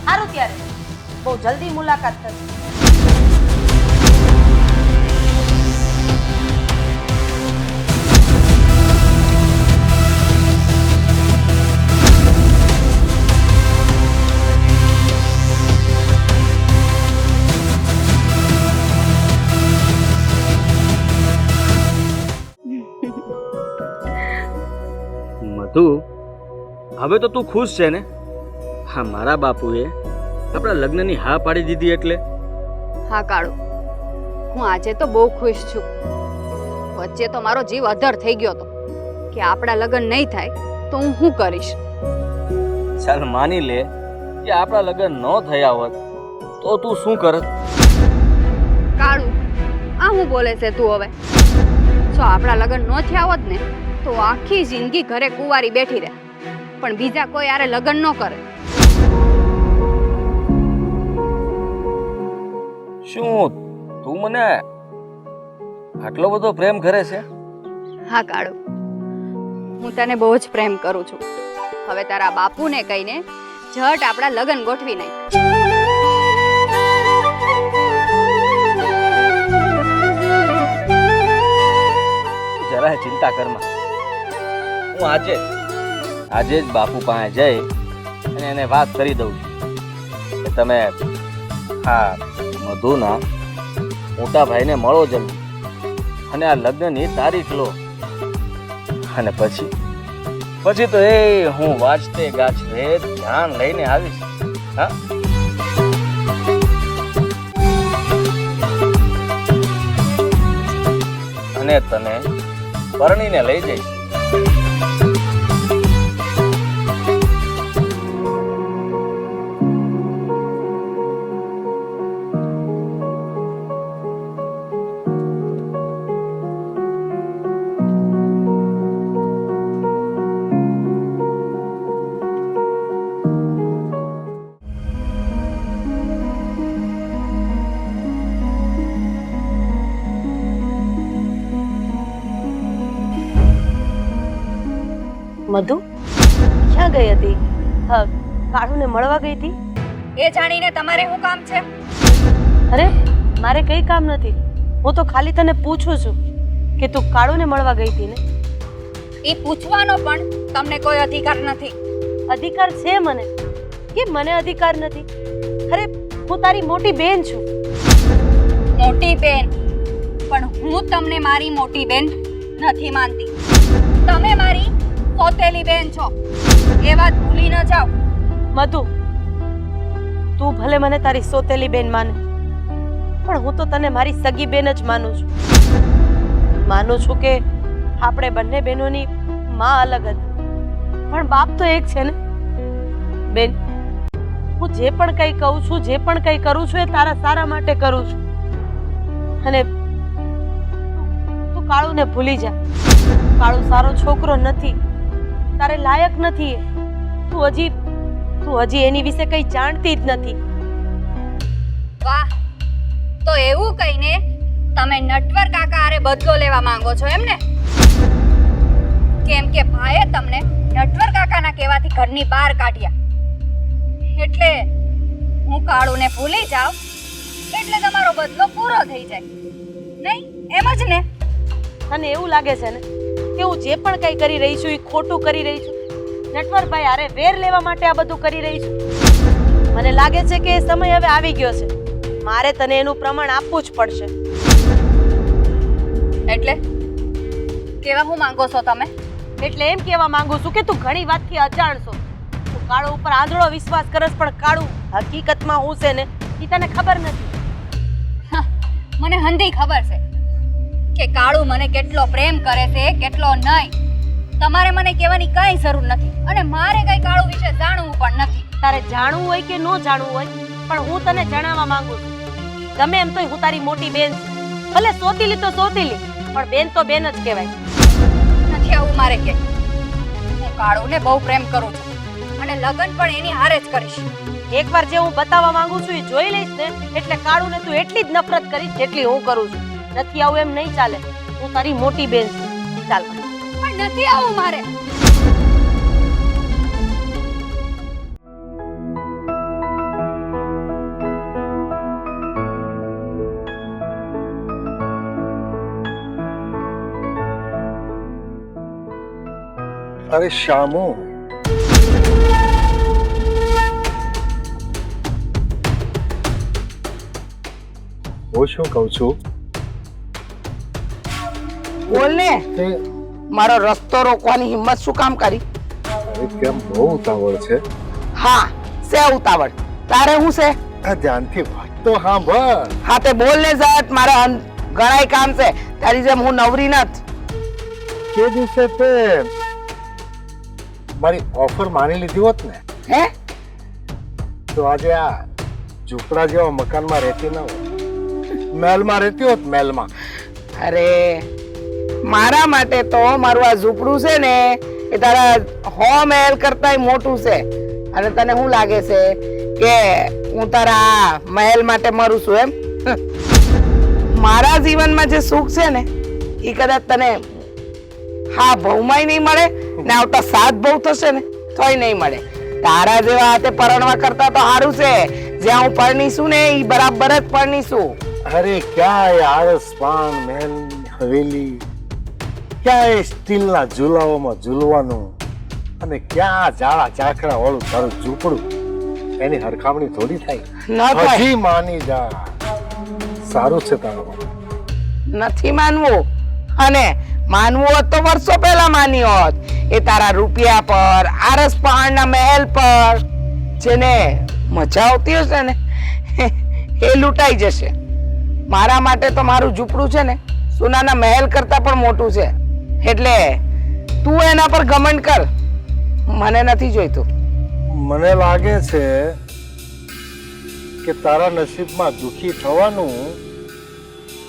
સારું, ત્યારે બહુ જલ્દી મુલાકાત થશે. મધુ, હવે તો તું ખુશ છે ને? હા, મારા બાપુએ આપણા લગ્નની હા પાડી દીધી એટલે? હા કાળુ, હું આજે તો બહુ ખુશ છું. વચ્ચે તો મારો જીવ અધર થઈ ગયો હતો કે આપણા લગ્ન નહીં થાય તો હું શું કરીશ. ચાલ માની લે કે આપણા લગ્ન ન થયા હોત તો તું શું કરત? કાળુ, આ હું બોલે છે તું હવે? જો આપણા લગ્ન ન થયા હોત ને તો આખી જિંદગી ઘરે કુંવારી બેઠી રહે, પણ બીજા કોઈ આરે લગ્ન ન કરે. શું તું મને આટલો બધો પ્રેમ કરે છે? હા કાળુ, હું તને બહુ જ પ્રેમ કરું છું. હવે તારા બાપુને કહીને ઝટ આપણા લગ્ન ગોઠવી નાખ. જરાય ચિંતા કરમાં. હું આજે જ બાપુ પાસે જઈ અને એને વાત કરી દઉં છું કે તમે હા મધુના મોટા ભાઈને મળો જલ્દી અને આ લગ્નની તારીખ લો. અને પછી તો એ હું વાંચતે ગાછતે ધ્યાન લઈને આવીશ. હા, અને તને પરણીને લઈ જઈશ. મધુ ક્યાં ગઈ હતી? કાળુને મળવા ગઈ હતી? એ જાણીને તમારે શું કામ છે? અરે મારે કઈ કામ નથી. હું તો ખાલી તને પૂછું છું કે તું કાળુને મળવા ગઈ હતી ને? એ પૂછવાનો પણ તમને કોઈ અધિકાર નથી. અધિકાર છે મને. કે મને અધિકાર નથી? અરે હું તારી મોટી બેન છું. મોટી બેન? પણ હું તમને મારી મોટી બેન નથી માનતી. તમે મારી સોતેલી બેન છો, એ વાત ભૂલી ન જાઓ. મધુ, તું ભલે મને તારી સોતેલી બેન માને, પણ હું તો તને મારી સગી બેન જ માનું છું. માનું છું કે આપણે બંને બહેનોની માં અલગ હતી પણ બાપ તો એક છે ને બેન. હું જે પણ કંઈ કહું છું, જે પણ કંઈ કરું છું એ તારા સારા માટે કરું છું. અને તું કાળુને ભૂલી જા. કાળુ સારો છોકરો નથી, તારે લાયક નથી એ. તું હજી એની વિશે કંઈ જાણતી જ નથી. વાહ, તો એવું કહીને તમે નટવર કાકા હારે બદલો લેવા માંગો છો એમ ને? કેમ કે ભાઈએ તમને નટવર કાકાના કહેવાથી ઘરની બહાર કાઢ્યા, એટલે હું કાળુને ભૂલી જાઉં એટલે તમારો બદલો પૂરો થઈ જાય, નહીં એમ જ ને? તને એવું લાગે છે ને કે હું જે પણ કંઈ કરી રહી છું એ ખોટું કરી રહી છું? નટવરભાઈ હારે વેર લેવા માટે આ બધું કરી રહી છું? મને લાગે છે કે એ સમય હવે આવી ગયો છે. મારે તને એનું પ્રમાણ આપવું જ પડશે. એટલે કેવા હું માંગો છો તમે? એટલે એમ કહેવા માંગુ છું કે તું ઘણી વાતથી અજાણ છો. તું કાળુ ઉપર આંધળો વિશ્વાસ કરસ, પણ કાળુ હકીકતમાં હું છે ને એ તને ખબર નથી. મને હંધી ખબર છે કે કાળુ મને કેટલો પ્રેમ કરે છે, કેટલો નહીં. તમારે મને કહેવાની કઈ જરૂર નથી અને મારે કઈ કાળુ વિશે જાણવું પણ નથી. તારે જાણવું હોય કે ન જાણવું હોય, પણ હું તને જણાવવા માંગુ છું. ગમે એમ તોય હું તારી મોટી બેન છું. ભલે સોતીલી તો સોતીલી, પણ બેન તો બેન જ કહેવાય. નથી આવું મારે કે. હું કાળુને બહુ પ્રેમ કરું છું અને લગ્ન પણ એની હારે જ કરીશ. એકવાર જે હું બતાવવા માંગુ છું એ જોઈ લઈશ ને એટલે કાળુને તું એટલી જ નફરત કરીશ જેટલી હું કરું છું. નથી આવું એમ નહીં ચાલે. હું તારી મોટી બેન છું. ચાલ પણ નથી આવું મારે. અરે શામુ, હું શું કહું છું બોલ ને, તે મારો રસ્તો રોકવાની હિંમત શું કામ કરી? અરે કેમ બહુ ઉતાવળ છે? હા, સે ઉતાવળ. તારે હું છે? આ ધ્યાનથી વાત તો સાંભળ. હા તે બોલ ને ઝટ, મારે ઘણાય કામ છે. તારી જેમ હું નવરી નથ. કે દિવસે તે મારી ઓફર માની લીધી હોત ને હે? તો આજે આ ઝૂંપડા જેવા મકાનમાં રહેતી ન હોત, મહેલમાં રહેતી હોત. મહેલમાં. અરે મારા માટે તો મારું આ ઝૂંપડું છે ને એ તારા હો મહેલ કરતાંય મોટું છે. અને તને શું લાગે છે કે હું તારા મહેલ માટે મરું છું એમ? મારા જીવનમાં જે સુખ છે ને એ કદાચ તને હા બહુમાંય નહીં મળે ને આવતા 7 બહુ થશે ને તોય નહીં મળે. તારા જેવા હાથે પરણવા કરતા તો સારું છે જ્યાં હું પરણીશું ને એ બરાબર જ પરણીશું. અરે ક્યાંય આળસ પાન મહેલ હવેલી, ક્યાંય સ્ટીલના ઝૂલાઓમાં ઝૂલવાનું, અને ક્યાં જાળા ચાકડા વાળું તારું ઝૂંપડું. એની હરખામણી થોડી થાય. ન થાય. હજી માની જા. સારું છે તારું. નથી માનવું, અને માનવું હોત તો વર્ષો પહેલા માની હોત. એ તારા રૂપિયા પર, આરસ પહાડના મહેલ પર જેને મજા આવતી હશે ને એ લૂંટાઈ જશે. મારા માટે તો મારું ઝૂંપડું છે ને સોનાના મહેલ કરતા પણ મોટું છે. એટલે તું એના પર ઘમંડ કર, મને નથી જોઈતું. મને લાગે છે કે તારા નસીબમાં દુખી થવાનું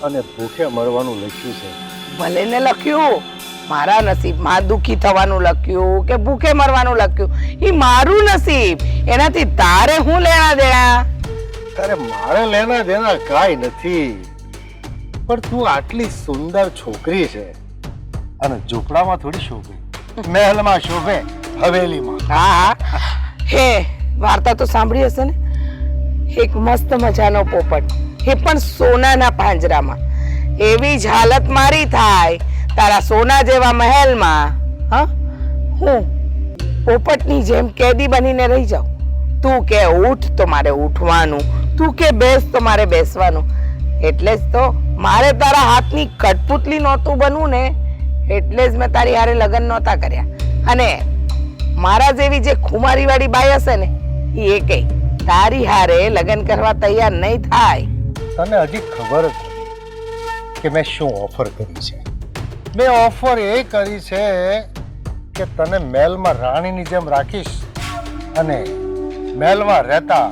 અને ભૂખે મરવાનું લખ્યું છે. ભલે ને લખ્યું, મારા નસીબમાં દુખી થવાનું લખ્યું કે ભૂખે મરવાનું લખ્યું, એ મારું નસીબ. એનાથી તારે હું લેણા દેણા? તારે મારે લેના દેના કાંઈ નથી, પણ તું આટલી સુંદર છોકરી છે અને ઝૂંપડામાં થોડી શોભે, મહેલમાં શોભે, હવેલીમાં. હા હે વાર્તા તો સાંભળી હશે ને, એક મસ્ત મજાનો પોપટ, એ પણ સોનાના પાંજરામાં. એવી જ હાલત મારી થાય તારા સોના જેવા મહેલમાં. હા, હું પોપટની જેમ કેદી બનીને રહી જાઉં. તું કે ઉઠ તો મારે ઉઠવાનું, તું કે બેસ તો મારે બેસવાનું. એટલે જ તો મારે તારા હાથની કઠપુતલી નહોતું બનવું ને, એટલે જ મેં તારી હારે લગ્ન નહોતા કર્યા. અને મારા જેવી જે ખુમારી વાળી બાઈ હશે ને એ કઈ તારી હારે લગ્ન કરવા તૈયાર નહીં થાય. તને હજી ખબર જ નથી કે મેં શું ઓફર કરી છે. મેં ઓફર એ કરી છે કે તને મહેલમાં રાણીની જેમ રાખીશ અને મહેલમાં રહેતા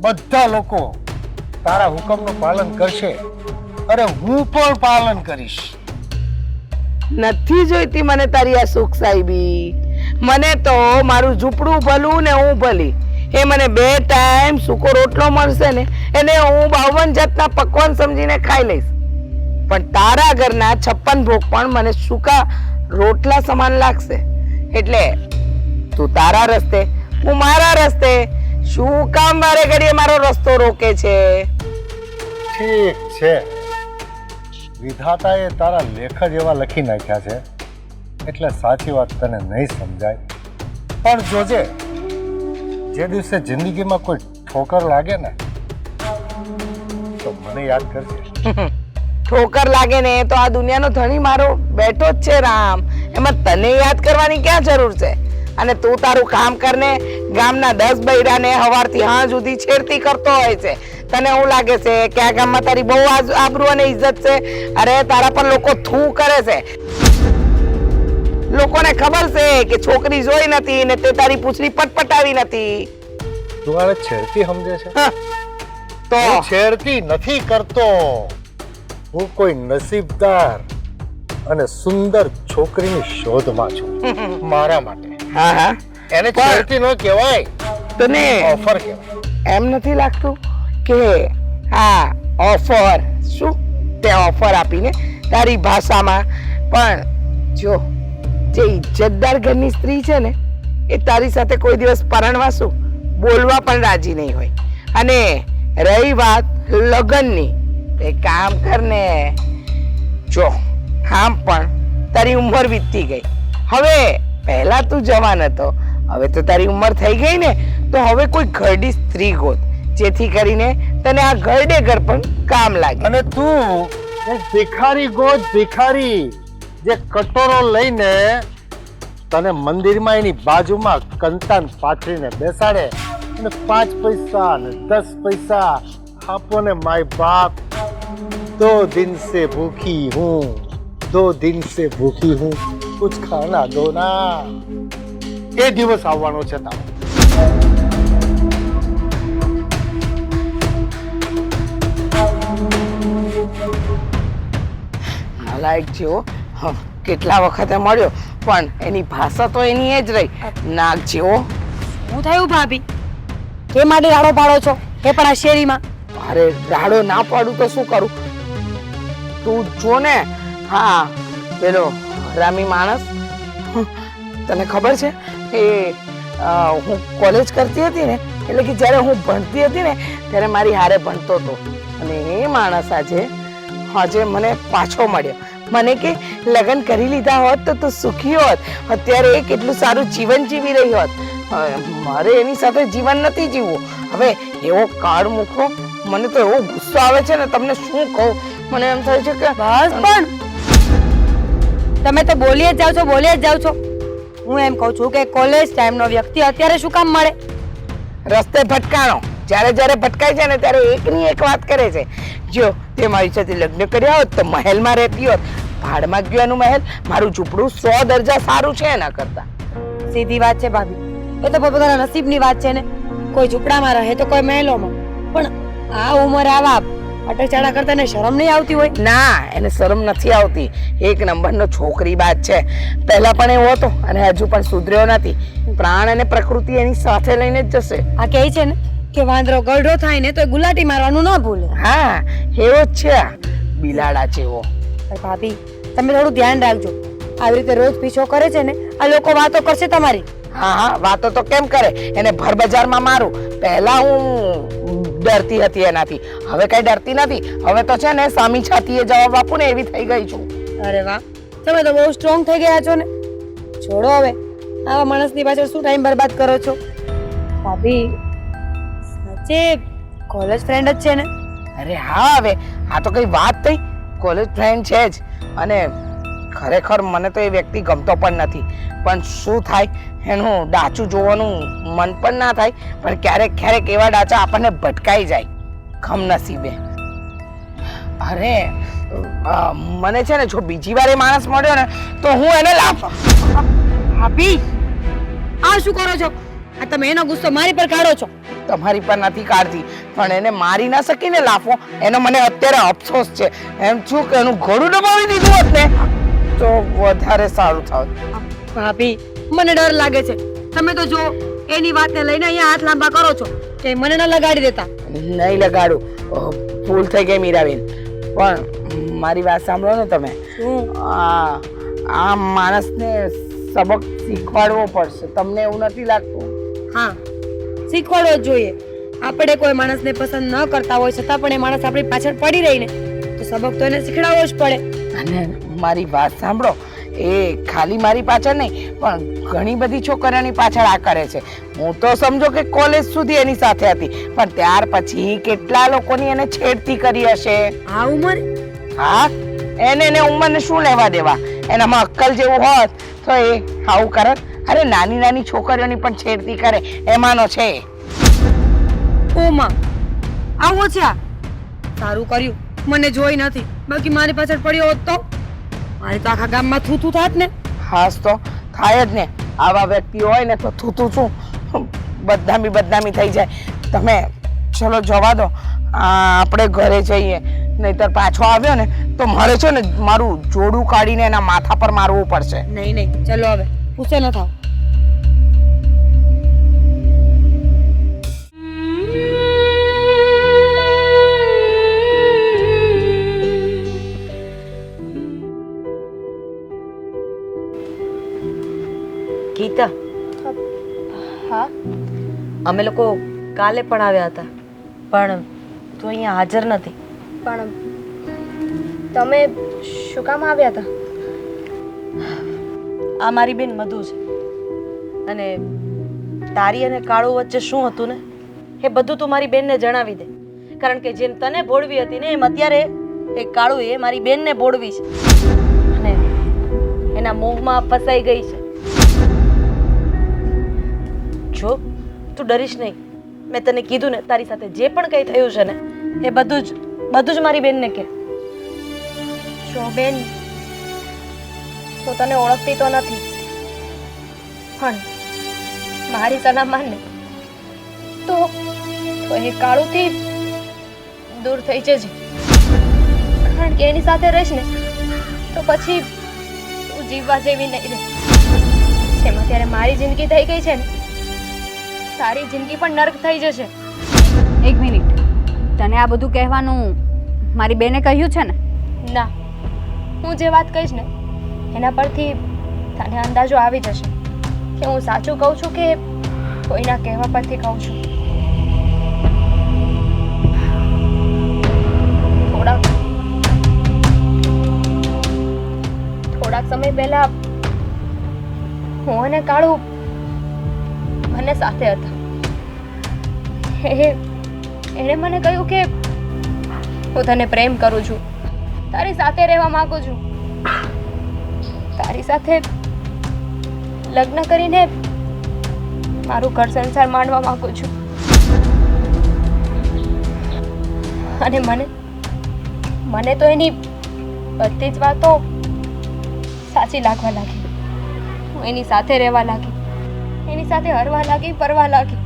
બધા લોકો તારા હુકમનું પાલન કરશે. અરે હું પણ પાલન કરીશ. નથી જોઈતી મને તારી આ સુખ સાહેબી. મને તો મારું ઝૂંપડું ભલું ને હું ભલી. એ મને 2 ટાઈમ સૂકો રોટલો મળશે ને એને હું 52 જાતના પકવાન સમજીને ખાઈ લઈશ. પણ તારા ઘરના 56 ભોગ પણ મને સૂકા રોટલા સમાન લાગશે. એટલે તું તારા રસ્તે, હું મારા રસ્તે. શું કામ વારે ઘડીએ મારો રસ્તો રોકે છે? ઠીક છે, વિધાતાએ તારા લેખ જ એવા લખી નાખ્યા છે એટલે સાચી વાત તને નહીં સમજાય. પણ જોજે, જે દિવસે જિંદગીમાં કોઈ ઠોકર લાગે ને તો મને યાદ કરજે. ઠોકર લાગે ને તો આ દુનિયાનો ધણી મારો બેઠો જ છે રામ. એમાં તને યાદ કરવાની ક્યાં જરૂર છે? અને તું તારું કામ કરને. ગામના 10 બૈરાને સવારથી સાંજ સુધી છેડતી કરતો હોય છે. તને એવું લાગે છે કે આ ગામમાં તારી બહુ આબરૂ અને ઇજ્જત છે? અરે તારા પર લોકો થૂ કરે છે. લોકોને ખબર છે કે છોકરી જોઈ નથી ને તે તારી પૂછડી પટપટાવી નથી. તું આને છેડતી સમજે છે? હા, તો હું છેડતી નથી કરતો. હું કોઈ નસીબદાર અને સુંદર છોકરીની શોધમાં છું મારા માટે. હા હા, એને છેડતી ન કહેવાય, તને ઓફર કહેવાય. એમ નથી લાગતું કે હા ઓફર? શું તે ઓફર આપીને તારી ભાષામાં? પણ જો જે ઇજ્જતદાર ઘરની સ્ત્રી છે ને એ તારી સાથે કોઈ દિવસ પરણવા શું બોલવા પણ રાજી નહીં હોય. અને રહી વાત લગ્નની, એ કામ કરને. જો આમ પણ તારી ઉંમર વીતતી ગઈ. હવે પહેલા તું જવાન હતો, હવે તો તારી ઉંમર થઈ ગઈ ને, તો હવે કોઈ ઘરડી સ્ત્રી ગોત જેથી કરીને તને આ ઘરડે ઘર પણ કામ લાગે. અને તું એક ભિખારી ગોત, ભિખારી જે કટોરો લઈને તને મંદિરમાં એની બાજુમાં કંતાન પાથરીને બેસાડે અને 5 પૈસા ને 10 પૈસા આપો ને માય બાપ. 2 दिन से भूखी हूँ, 2 दिन से भूखी हूँ, कुछ खाना दो ना. એ દિવસ આવવાનો છે તારો. લાઈક જેવો કેટલા વખતે મળ્યો પણ એની ભાષા તો એની એ જ રહી. નાગ જેવો. હું થયું ભાભી? કે માટે રાડો પાડો છો? એ પણ આ શેરીમાં? અરે રાડો ના પાડું તો શું કરું? તું જો ને. હા, પેલો હરામી માણસ, તને ખબર છે એ હું કોલેજ કરતી હતી ને, એટલે કે જ્યારે હું ભણતી હતી ને ત્યારે મારી હારે ભણતો હતો. અને એ માણસ આજે મને પાછો મળ્યો. મને કે લગ્ન કરી લીધા હોત તો તું સુખી હોત, અત્યારે એ કેટલું સારું જીવન જીવી રહી હોત. મારે એની સાથે જીવન નથી જીવવું. હવે એવો કાળ મૂકો, મને તો એવો ગુસ્સો આવે છે ને, તમને શું કહું. મને એમ થાય છે કે બસ પણ તમે તો બોલી જ જાવ છો, બોલી જ જાવ છો. હું એમ કહું છું કે કોલેજ ટાઈમનો વ્યક્તિ અત્યારે શું કામ મળે? રસ્તે ભટકાણો. જ્યારે જ્યારે ભટકાય છે ને ત્યારે એકની એક વાત કરે છે. જો તે મારી સાથે લગ્ન કર્યા હોત તો મહેલમાં રહેતી હોત. ભાડમાં ગયાનું મહેલ, મારું ઝૂંપડું 100 દરજા સારું છે એના કરતા. સીધી વાત છે ભાભી, એ તો પોતાના નસીબની વાત છે ને. કોઈ ઝૂંપડામાં રહે તો કોઈ મહેલોમાં. પણ આ ઉંમરે આવા અટકચાળા કરતા ને શરમ નહીં આવતી હોય? ના, એને શરમ નથી આવતી. એક નંબરનો છોકરી બાદ છે. પહેલા પણ એવો હતો અને હજુ પણ સુધર્યો નથી. પ્રાણ અને પ્રકૃતિ એની સાથે લઈને જ જશે. આ કહે છે ને કે વાંદરો ગળઢો થાય ને તો એ ગુલાટી મારવાનું ના ભૂલે. હા, એવો જ છે આ બિલાડા જેવો. ભાભી તમે થોડું ધ્યાન રાખજો. આવી રીતે રોજ પીછો કરે છે ને, આ લોકો વાતો કરશે તમારી. હા હા, વાતો તો કેમ કરે? એને ભર બજારમાં મારું. પહેલા હું ડરતી હતી એનાથી, હવે કઈ ડરતી નથી. હવે તો છે ને સામી છાતીએ જવાબ આપું ને એવી થઈ ગઈ છું. અરે વાહ, તમે તો બહુ સ્ટ્રોંગ થઈ ગયા છો ને. છોડો હવે આવા માણસની પાછળ શું ટાઈમ બરબાદ કરો છો. ભાભી સાચે કોલેજ ફ્રેન્ડ જ છે ને? અરે હા, હવે આ તો કઈ વાત થઈ. કોલેજ ફ્રેન્ડ છે જ. અને ખરેખર મને તો એ વ્યક્તિ ગમતો પણ નથી. પણ શું થાય, એનું ડાચું જોવાનું મન પણ ના થાય. પણ ક્યારેક ક્યારેક એવા ડાચા આપણને ભટકાઈ જાય કમનસીબે. અરે મને છે ને જો બીજી વાર એ માણસ મળ્યો ને તો હું એને લાફ. ભાભી આ શું કરો છો? આ તમે એનો ગુસ્સો મારી પર કાઢો છો. તમારી પર નથી કાઢતી, પણ એને મારી ના શકીને લાફો, એનો મને અત્યારે અફસોસ છે. એમ છું કે એનું ઘોડું દબાવી દીધું હોત ને તો વધારે સારું થાત. ભાભી મને ડર લાગે છે. તમે તો જો એની વાતને લઈને અહીંયા હાથ લાંબા કરો છો કે મને ન લગાડી દેતા. નહીં લગાડું, ભૂલ થઈ ગઈ મીરાબેન. પણ મારી વાત સાંભળો ને તમે. આ માણસને સબક શીખવાડવો પડશે. તમને એવું નથી લાગતું? હા, શીખવાડવો જ જોઈએ. આપણે કોઈ માણસને પસંદ ન કરતા હોય છતાં પણ એ માણસ આપણી પાછળ પડી રહીને તો સબક તો એને શીખડાવવો જ પડે. અને મારી વાત સાંભળો, એ ખાલી મારી પાછળ નહીં પણ ઘણી બધી છોકરીઓની પાછળ આ કરે છે. હું તો સમજો કે કોલેજ સુધી એની સાથે હતી, પણ ત્યાર પછી કેટલા લોકોની એને છેડતી કરી હશે. આ ઉંમર? હા, એને ઉંમરને શું લેવા દેવા? એનામાં અક્કલ જેવું હોત તો એ આવું કરત? અરે નાની નાની છોકરીઓની પણ છેડતી કરે, એમાંનો છે. ઓ માં, આવો છે આ? સારું કર્યું મને જોઈ નથી, બાકી મારી પાછળ પડ્યો હોત તો મારી તો આખા ગામમાં થૂથું થાત ને. હાસ તો થાય જ ને. આવા વ્યક્તિ હોય ને તો થૂથું શું, બદનામી થઈ જાય. તમે ચલો જવા દો, આપણે ઘરે જઈએ. નહીતર પાછો આવ્યો ને તો મારે છે ને મારું જોડું કાઢીને એના માથા પર મારવું પડશે. નહીં ચલો હવે ગુસ્સે ન થાવ. ગીતા, હા અમે લોકો કાલે પણ આવ્યા હતા, પણ તું અહીંયા હાજર નથી. પણ તમે શું કામ આવ્યા હતા? આ મારી બેન મધુ છે, અને તારી અને કાળુ વચ્ચે શું હતું ને એ બધું તું મારી બેનને જણાવી દે. કારણ કે જેમ તને ભોળવી હતી ને એમ અત્યારે એ કાળુએ મારી બેનને ભોળવી છે અને એના મોહમાં ફસાઈ ગઈ છે. જો તું ડરીશ નહીં, મેં તને કીધું ને તારી સાથે જે પણ કંઈ થયું છે ને એ બધું જ મારી બેનને કહે. જો બેન, હું તને ઓળખતી તો નથી, પણ મારી સલાહ માનને તો એ કાળુથી દૂર થઈ જજે. કારણ કે એની સાથે રહીશ ને તો પછી તું જીવવા જેવી નહીં રહે. જેમ અત્યારે મારી જિંદગી થઈ ગઈ છે ને, તારી જિંદગી પણ નર્ક થઈ જશે. એક મિનિટ, તને આ બધું કહેવાનું મારી બેને કહ્યું છે ને? ના, હું જે વાત કહીશ ને એના પરથી તને અંદાજો આવી જશે કે હું સાચું કહું છું કે કોઈના કહેવા પરથી કહું છું. થોડાક સમય પહેલા હું અને કાળુ બંને સાથે હતા. એણે મને કહ્યું કે હું તને પ્રેમ કરું છું, તારી સાથે રહેવા માંગુ છું, તારી સાથે લગ્ન કરીને મારું ઘર સંસાર માંડવા માંગુ છું. અને મને તો એની બધી જ વાતો સાચી લાગવા લાગી. હું એની સાથે રહેવા લાગી, એની સાથે હરવા લાગી, ફરવા લાગી.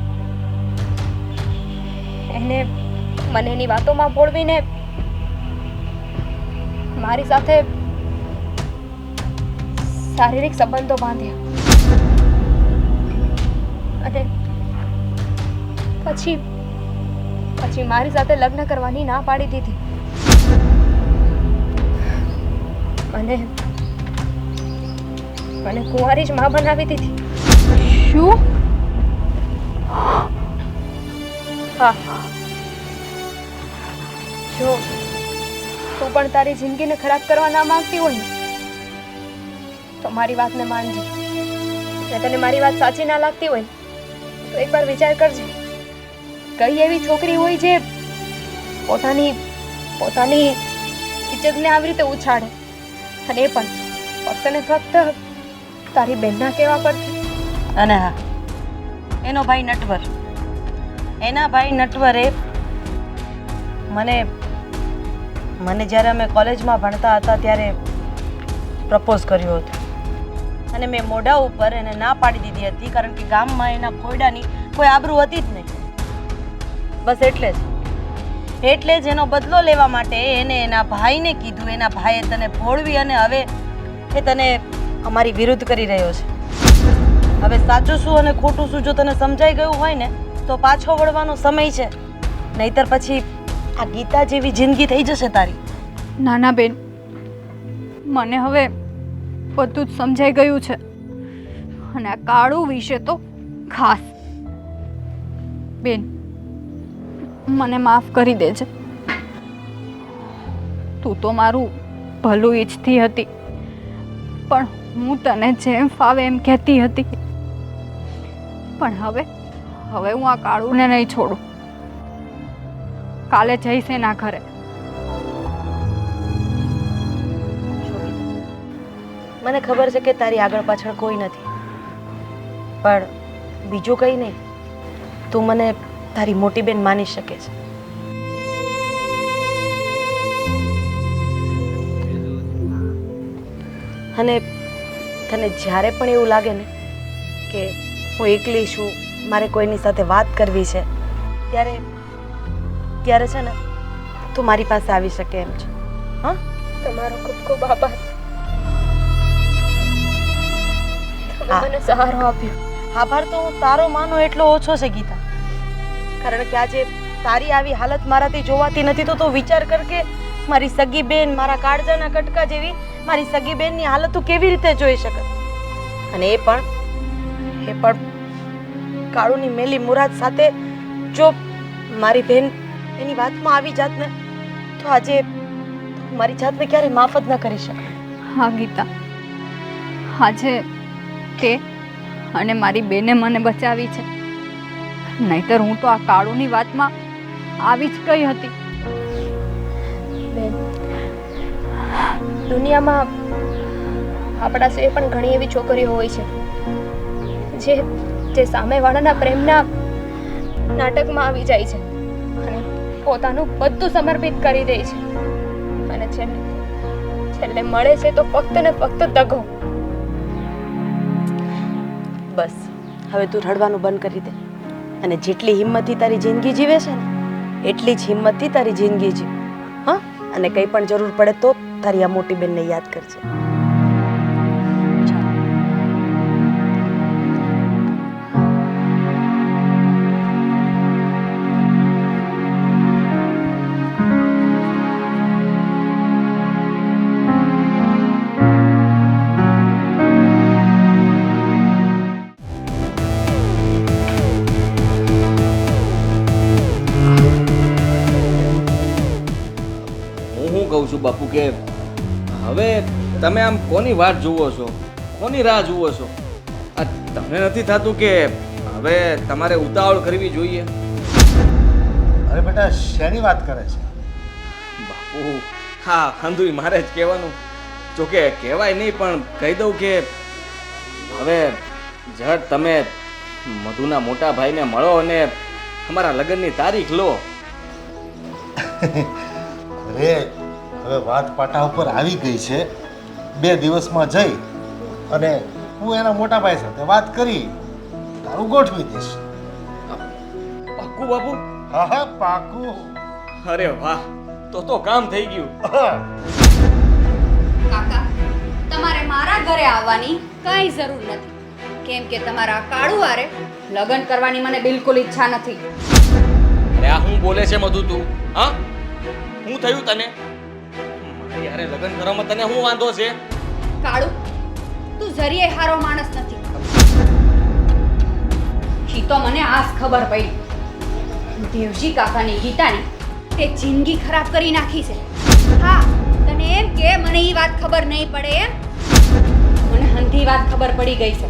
એને મને એની વાતોમાં ભોળવીને મારી સાથે શારીરિક સંબંધો બાંધ્યા. અને પછી મારી સાથે લગ્ન કરવાની ના પાડી દીધી. મને કુંવારી જ માં બનાવી દીધી. શું? હા, જો તું પણ તારી જિંદગીને ખરાબ કરવા ના માંગતી હોય ને તો મારી વાતને માનજે. જો તને મારી વાત સાચી ના લાગતી હોય તો એકવાર વિચાર કરજે. કઈ એવી છોકરી હોય જે પોતાની ઇજ્જતને આવી રીતે ઉછાળે, અને એ પણ ફક્ત ને ફક્ત તારી બહેનના કહેવા પરથી. અને હા, એનો ભાઈ નટવર, એના ભાઈ નટવરે મને જ્યારે અમે કોલેજમાં ભણતા હતા ત્યારે પ્રપોઝ કર્યો હતો. અને મેં મોઢા ઉપર એને ના પાડી દીધી હતી કારણ કે ગામમાં એના ખોયડાની કોઈ આબરૂ હતી જ નહીં. બસ એટલે જ એનો બદલો લેવા માટે એને એના ભાઈને કીધું. એના ભાઈએ તને ભોળવી અને હવે એ તને અમારી વિરુદ્ધ કરી રહ્યો છે. હવે સાચું શું અને ખોટું શું જો તને સમજાઈ ગયું હોય ને તો પાછો વળવાનો સમય છે, નહીતર પછી આ ગીતા જેવી જિંદગી થઈ જશે તારી. નાના બેન, મને હવે બધું જ સમજાઈ ગયું છે અને આ કાળુ વિશે તો ખાસ. બેન, મને માફ કરી દેજે. તું તો મારું ભલું ઈચ્છતી હતી, પણ હું તને જેમ ફાવે એમ કહેતી હતી. પણ હવે હું આ કાળુને નહીં છોડું. કાલે જઈશ એના ઘરે. મને ખબર છે કે તારી આગળ પાછળ કોઈ નથી, પણ બીજું કંઈ નહીં. તું મને તારી મોટી બેન માની શકે છે. અને તને જ્યારે પણ એવું લાગે ને કે હું એકલી છું, મારે કોઈની સાથે વાત કરવી છે, ત્યારે છે ને તું મારી પાસે આવી શકે એમ છે. હા, તમારો ખૂબ ખૂબ આભાર. તમે મને સહારો આપ્યો. આભાર તો હું તારો માનો એટલો ઓછો છે ગીતા, કારણ કે આજે તારી આવી હાલત મારાથી જોવાતી નથી તો વિચાર કર કે મારી સગી બેન, મારા કાળજાના કટકા જેવી મારી સગી બેનની હાલત તું કેવી રીતે જોઈ શકત. અને એ પણ કાળુની મેલી મુરાદ સાથે જો મારી બેન એની વાતમાં આવી જાત ને તો આજે મારી જાતને ક્યારે માફ જ ન કરી શકે. હા ગીતા, આજે તે અને મારી બેને મને બચાવી છે, નહીતર હું તો આ કાળુની વાતમાં આવી જ ગઈ હતી. બેન, દુનિયામાં આપણા સિવાય પણ ઘણી એવી છોકરીઓ હોય છે જે સામેવાળાના પ્રેમના નાટકમાં આવી જાય છે અને પોતાનું બધું સમર્પિત કરી દે છે, અને છેલ્લે મળે છે તો ફક્ત ને ફક્ત દગો. બસ હવે તું રડવાનું બંધ કરી દે અને જેટલી હિંમતથી તારી જિંદગી જીવે છે ને એટલી જ હિંમતથી તારી જિંદગી જીવ. હા, અને કંઈ પણ જરૂર પડે તો તારી આ મોટી બેનને યાદ કરજે. કહું છું બાપુ કે હવે તમે આમ કોની વાટ જુઓ છો, કોની રાહ જુઓ છો? આ તમને નથી થતું કે હવે તમારે ઉતાવળ કરવી જોઈએ? અરે બેટા, શેની વાત કરે છે બાપુ? હા, ખંધુઈ મારે જ કહેવાનું. જોકે કહેવાય નહીં પણ કહી દઉં કે હવે ઝટ તમે મધુના મોટા ભાઈને મળો અને અમારા લગ્નની તારીખ લો. અરે હવે વાત પાટા ઉપર આવી ગઈ છે. 2 દિવસમાં જઈ અને હું એના મોટા ભાઈ સાથે વાત કરી તારું ગોઠવી દઈશ. પાક્કું બાપુ? હા હા, પાકું. અરે વાહ, તો કામ થઈ ગયું. કાકા, તમારે મારા ઘરે આવવાની કઈ જરૂર નથી, કેમ કે તમારા કાળુ હારે લગ્ન કરવાની મને બિલકુલ ઈચ્છા નથી. અરે આ હું બોલે છે મધુ તું? હા, હું થયું તને? મારી હારે લગ્ન કરવામાં તને શું વાંધો છે? કાળુ, તું જરીએ હારો માણસ નથી. ઈ તો મને આજ ખબર પડી. દેવજી કાકાની ગીતાની તે જિંદગી ખરાબ કરી નાખી છે. હા, તને એમ કે મને ઈ વાત ખબર નહીં પડે એમ? મને હંધી વાત ખબર પડી ગઈ છે.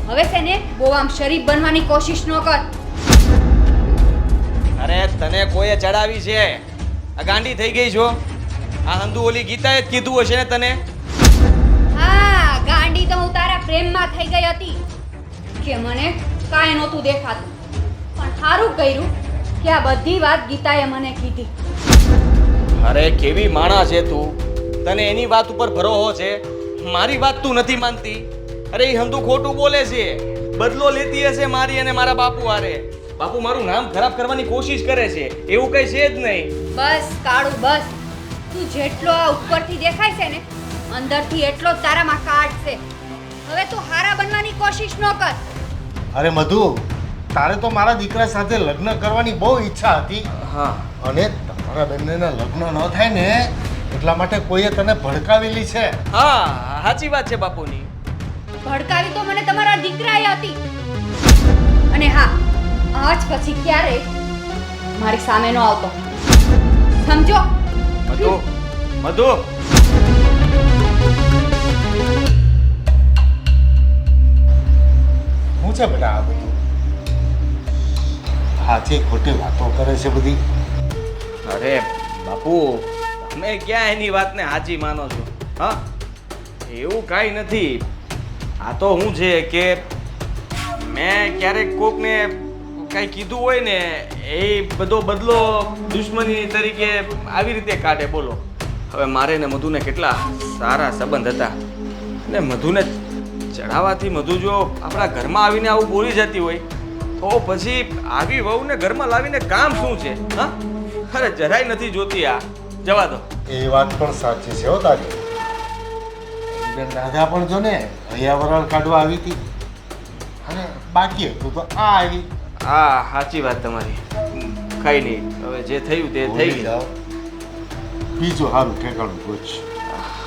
હવે છે ને બહુ આમ શરીફ બનવાની કોશિશ ન કર. અરે તને કોઈએ ચડાવી છે? આ ગાંડી થઈ ગઈ છો? આ હંધુ ઓલી ગીતાએ જ કીધું હશે ને તને? હા, ગાંડી તો હું તારા પ્રેમમાં થઈ ગઈ હતી કે મને કાંઈ નહોતું દેખાતું, પણ સારું કર્યું કે આ બધી વાત ગીતાએ મને કીધી. અરે કેવી માણસ છે તું! તને એની વાત ઉપર ભરોસો છે, મારી વાત તું નથી માનતી. અરે એ હંધુ ખોટું બોલે છે. બદલો લેતી હશે મારી અને મારા બાપુ હારે. બાપુ મારું નામ ખરાબ કરવાની કોશિશ કરે છે, એવું કઈ છે જ નહીં. બસ કાળું બસ. તું જેટલો આ ઉપરથી દેખાય છે ને, અંદરથી એટલો જ તારામાં કાટ છે. હવે તું હારા બનવાની કોશિશ ન કર. અરે મધુ, તારે તો મારા દીકરા સાથે લગ્ન કરવાની બહુ ઈચ્છા હતી. હા. અને તમારા બંનેના લગ્ન ન થાય ને એટલા માટે કોઈએ તને ભડકાવેલી છે. હા, સાચી વાત છે બાપુની. ભડકાવી તો મને તમારા દીકરાએ હતી. અને હા, આજ પછી ક્યારેય મારી સામે નો આવતો, સમજો? મધુ, મધુ. શું છે બેટા આ બધું? સાચી ખોટી વાતો કરે છે બધી. અરે બાપુ, તમે ક્યાં એની વાતને હાજી માનો છો? હા, એવું કાંઈ નથી. આ તો શું છે કે મેં ક્યારેક કોકને કાંઈ કીધું હોય ને, એ બધો બદલો દુશ્મની તરીકે આવી રીતે કાઢે. બોલો, હવે મારે ને મધુને કેટલા સારા સંબંધ હતા, ને મધુને ચડાવવાથી મધુ જો આપણા ઘરમાં આવીને આવું બોલી જતી હોય તો પછી આવી વહુને ઘરમાં લાવીને કામ શું છે? હા, અરે જરાય નથી જોતી. આ જવા દો. એ વાત પણ સાચી છે હો તારી. બેન રાધા પણ જો ને હૈયાવરણ કાઢવા આવી હતી, અને બાકી હતું તો આ આવી. હા, સાચી વાત તમારી. કઈ નહીં, હવે જે થયું તે થઈ ગયું. બીજું સારું ઠેકાણું પૂછ.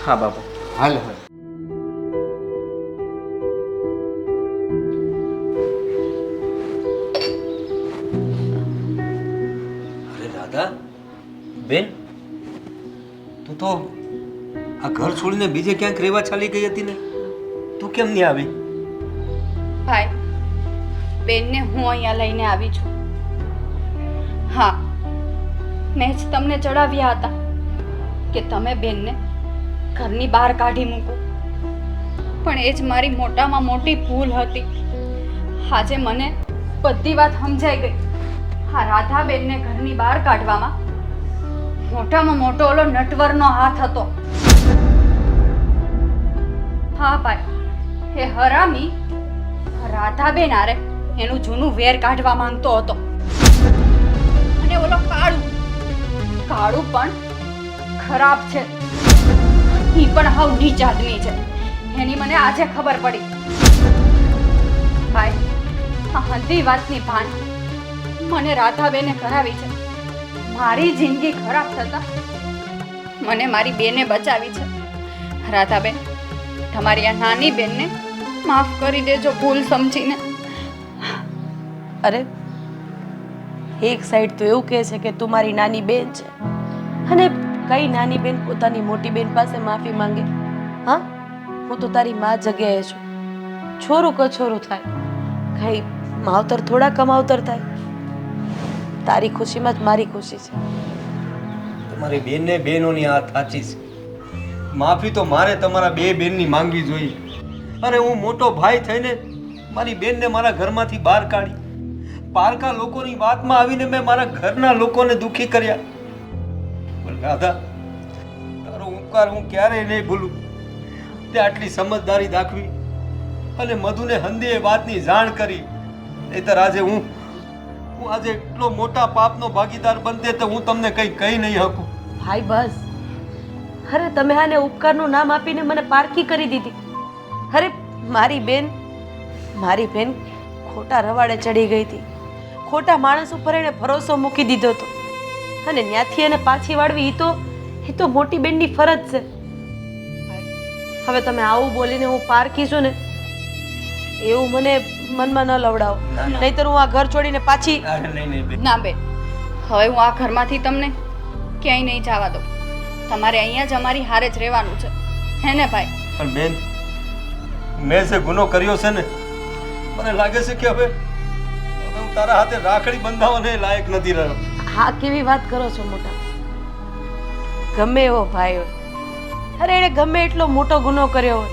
હા બાપુ. હાલ હવે. અરે રાધા બેન, તું તો આ ઘર છોડીને બીજે ક્યાંક રહેવા ચાલી ગઈ હતી ને, તું કેમ નહીં આવી? ભાઈ, બેનને હું અહીંયા લઈને આવી છું. હા, મેં જ તમને ચડાવ્યા હતા કે તમે બેનને ઘરની બહાર કાઢી મૂકો, પણ એ જ મારી મોટામાં મોટી ભૂલ હતી. આજે મને બધી વાત સમજાઈ ગઈ. હા, રાધાબેનને ઘરની બહાર કાઢવામાં મોટામાં મોટો ઓલો નટવરનો હાથ હતો. હા ભાઈ, એ હરામી રાધાબેન આરે એનું જૂનું વેર કાઢવા માંગતો હતો. અને ઓલો કાળું પણ ખરાબ છે. ઈ પણ હાવ નીચ આદમી છે. એની મને આજે ખબર પડી. ભાઈ, આ હંધી વાતની ભાન મને રાધાબેને કરાવી છે. મારી જિંદગી ખરાબ થતા મને મારી બેને બચાવી છે. રાધાબેન, તમારી આ નાની બેનને માફ કરી દેજો ભૂલ સમજીને. અરે એક સાઈડ તો એવું કહે છે કે તું મારી નાની બેન છે, અને કઈ નાની બેન પોતાની મોટી બેન પાસે માફી માંગે? હા, હું તો તારી માં જગ્યાએ છું. છોરું કછોરું થાય, કઈ માવતર થોડા કમાવતર થાય. તારી ખુશીમાં જ મારી ખુશી છે. તમારી બેનને બહેનોની હાથ સાચી છે. માફી તો મારે તમારા બે બેનની માંગવી જોઈએ. અરે હું મોટો ભાઈ થઈને મારી બેનને મારા ઘરમાંથી બહાર કાઢી, પારકા લોકોની વાતમાં આવીને મેં મારા ઘરના લોકોને દુખી કર્યા. પણ રાધા, તારો ઉપકાર હું ક્યારેય નહીં ભૂલું. તે આટલી સમજદારી દાખવી અને મધુને હંધી એ વાતની જાણ કરી. નહીંતર આજે હું આજે એટલો મોટા પાપનો ભાગીદાર બનતે તો હું તમને કંઈ કહી નહીં શકું. ભાઈ બસ. અરે તમે આને ઉપકારનું નામ આપીને મને પારકી કરી દીધી. અરે મારી બેન ખોટા રવાડે ચડી ગઈ હતી. ખોટા માણસ ઉપર એને ભરોસો મૂકી દીધો હતો, અને ત્યાંથી એને પાછી વાળવી એ તો મોટી બેનની ફરજ છે. હવે તમે આવું બોલીને હું પારકી છું ને, એવું મને મનમાં ન લવડાવો. નહીંતર હું આ ઘર છોડીને પાછી. ના બેન, હવે હું આ ઘરમાંથી તમને ક્યાંય નહીં જવા દઉં. તમારે અહીંયા જ અમારી હારે જ રહેવાનું છે, હે ને ભાઈ? પણ બેન, મેં જે ગુનો કર્યો છે ને, મને લાગે છે કે હવે હું તારા હાથે રાખડી બંધાવવાને લાયક નથી રહ્યો. હા, કેવી વાત કરો છો મોટા? ગમે એવો ભાઈ હોય, અરે એને ગમે એટલો મોટો ગુનો કર્યો હોય,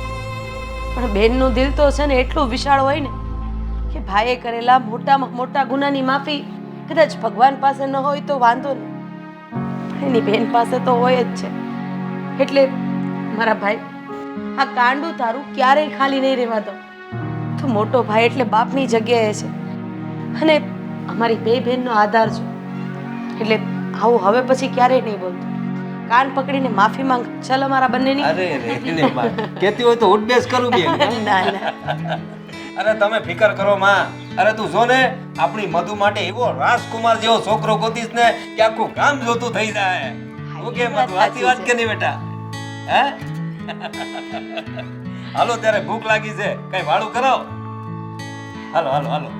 પણ બેનનું દિલ તો છે ને એટલું વિશાળ હોય ને કે ભાઈએ કરેલા મોટામાં મોટા ગુનાની માફી કદાચ ભગવાન પાસે ન હોય તો વાંધો નહીં, પણ એની બેન પાસે તો હોય જ છે. એટલે મારા ભાઈ, આ કાંડું તારું ક્યારેય ખાલી નહીં રહેવા દો. તો મોટો ભાઈ એટલે બાપની જગ્યાએ છે અને અમારી બે બહેનનો આધાર છે. એટલે આવું હવે પછી ક્યારેય નહીં બોલતો. કાન પકડીને માફી માંગ. ચાલ અમારા બંનેની. અરે રે માં કેતી હોય તો ઉઠબેસ કરું બેન. ના ના અરે તમે ફિકર કરો માં. અરે તું જો ને આપણી મધુ માટે એવો રાજકુમાર જેવો છોકરો ગોતીશ ને કે આખું ગામ જોતું થઈ જાય. ઓકે મધુ, સાચી વાત કે નહીં બેટા? હે હાલો ત્યારે ભૂખ લાગી છે, કઈ વાળું કરાવો. હાલો હાલો હાલો.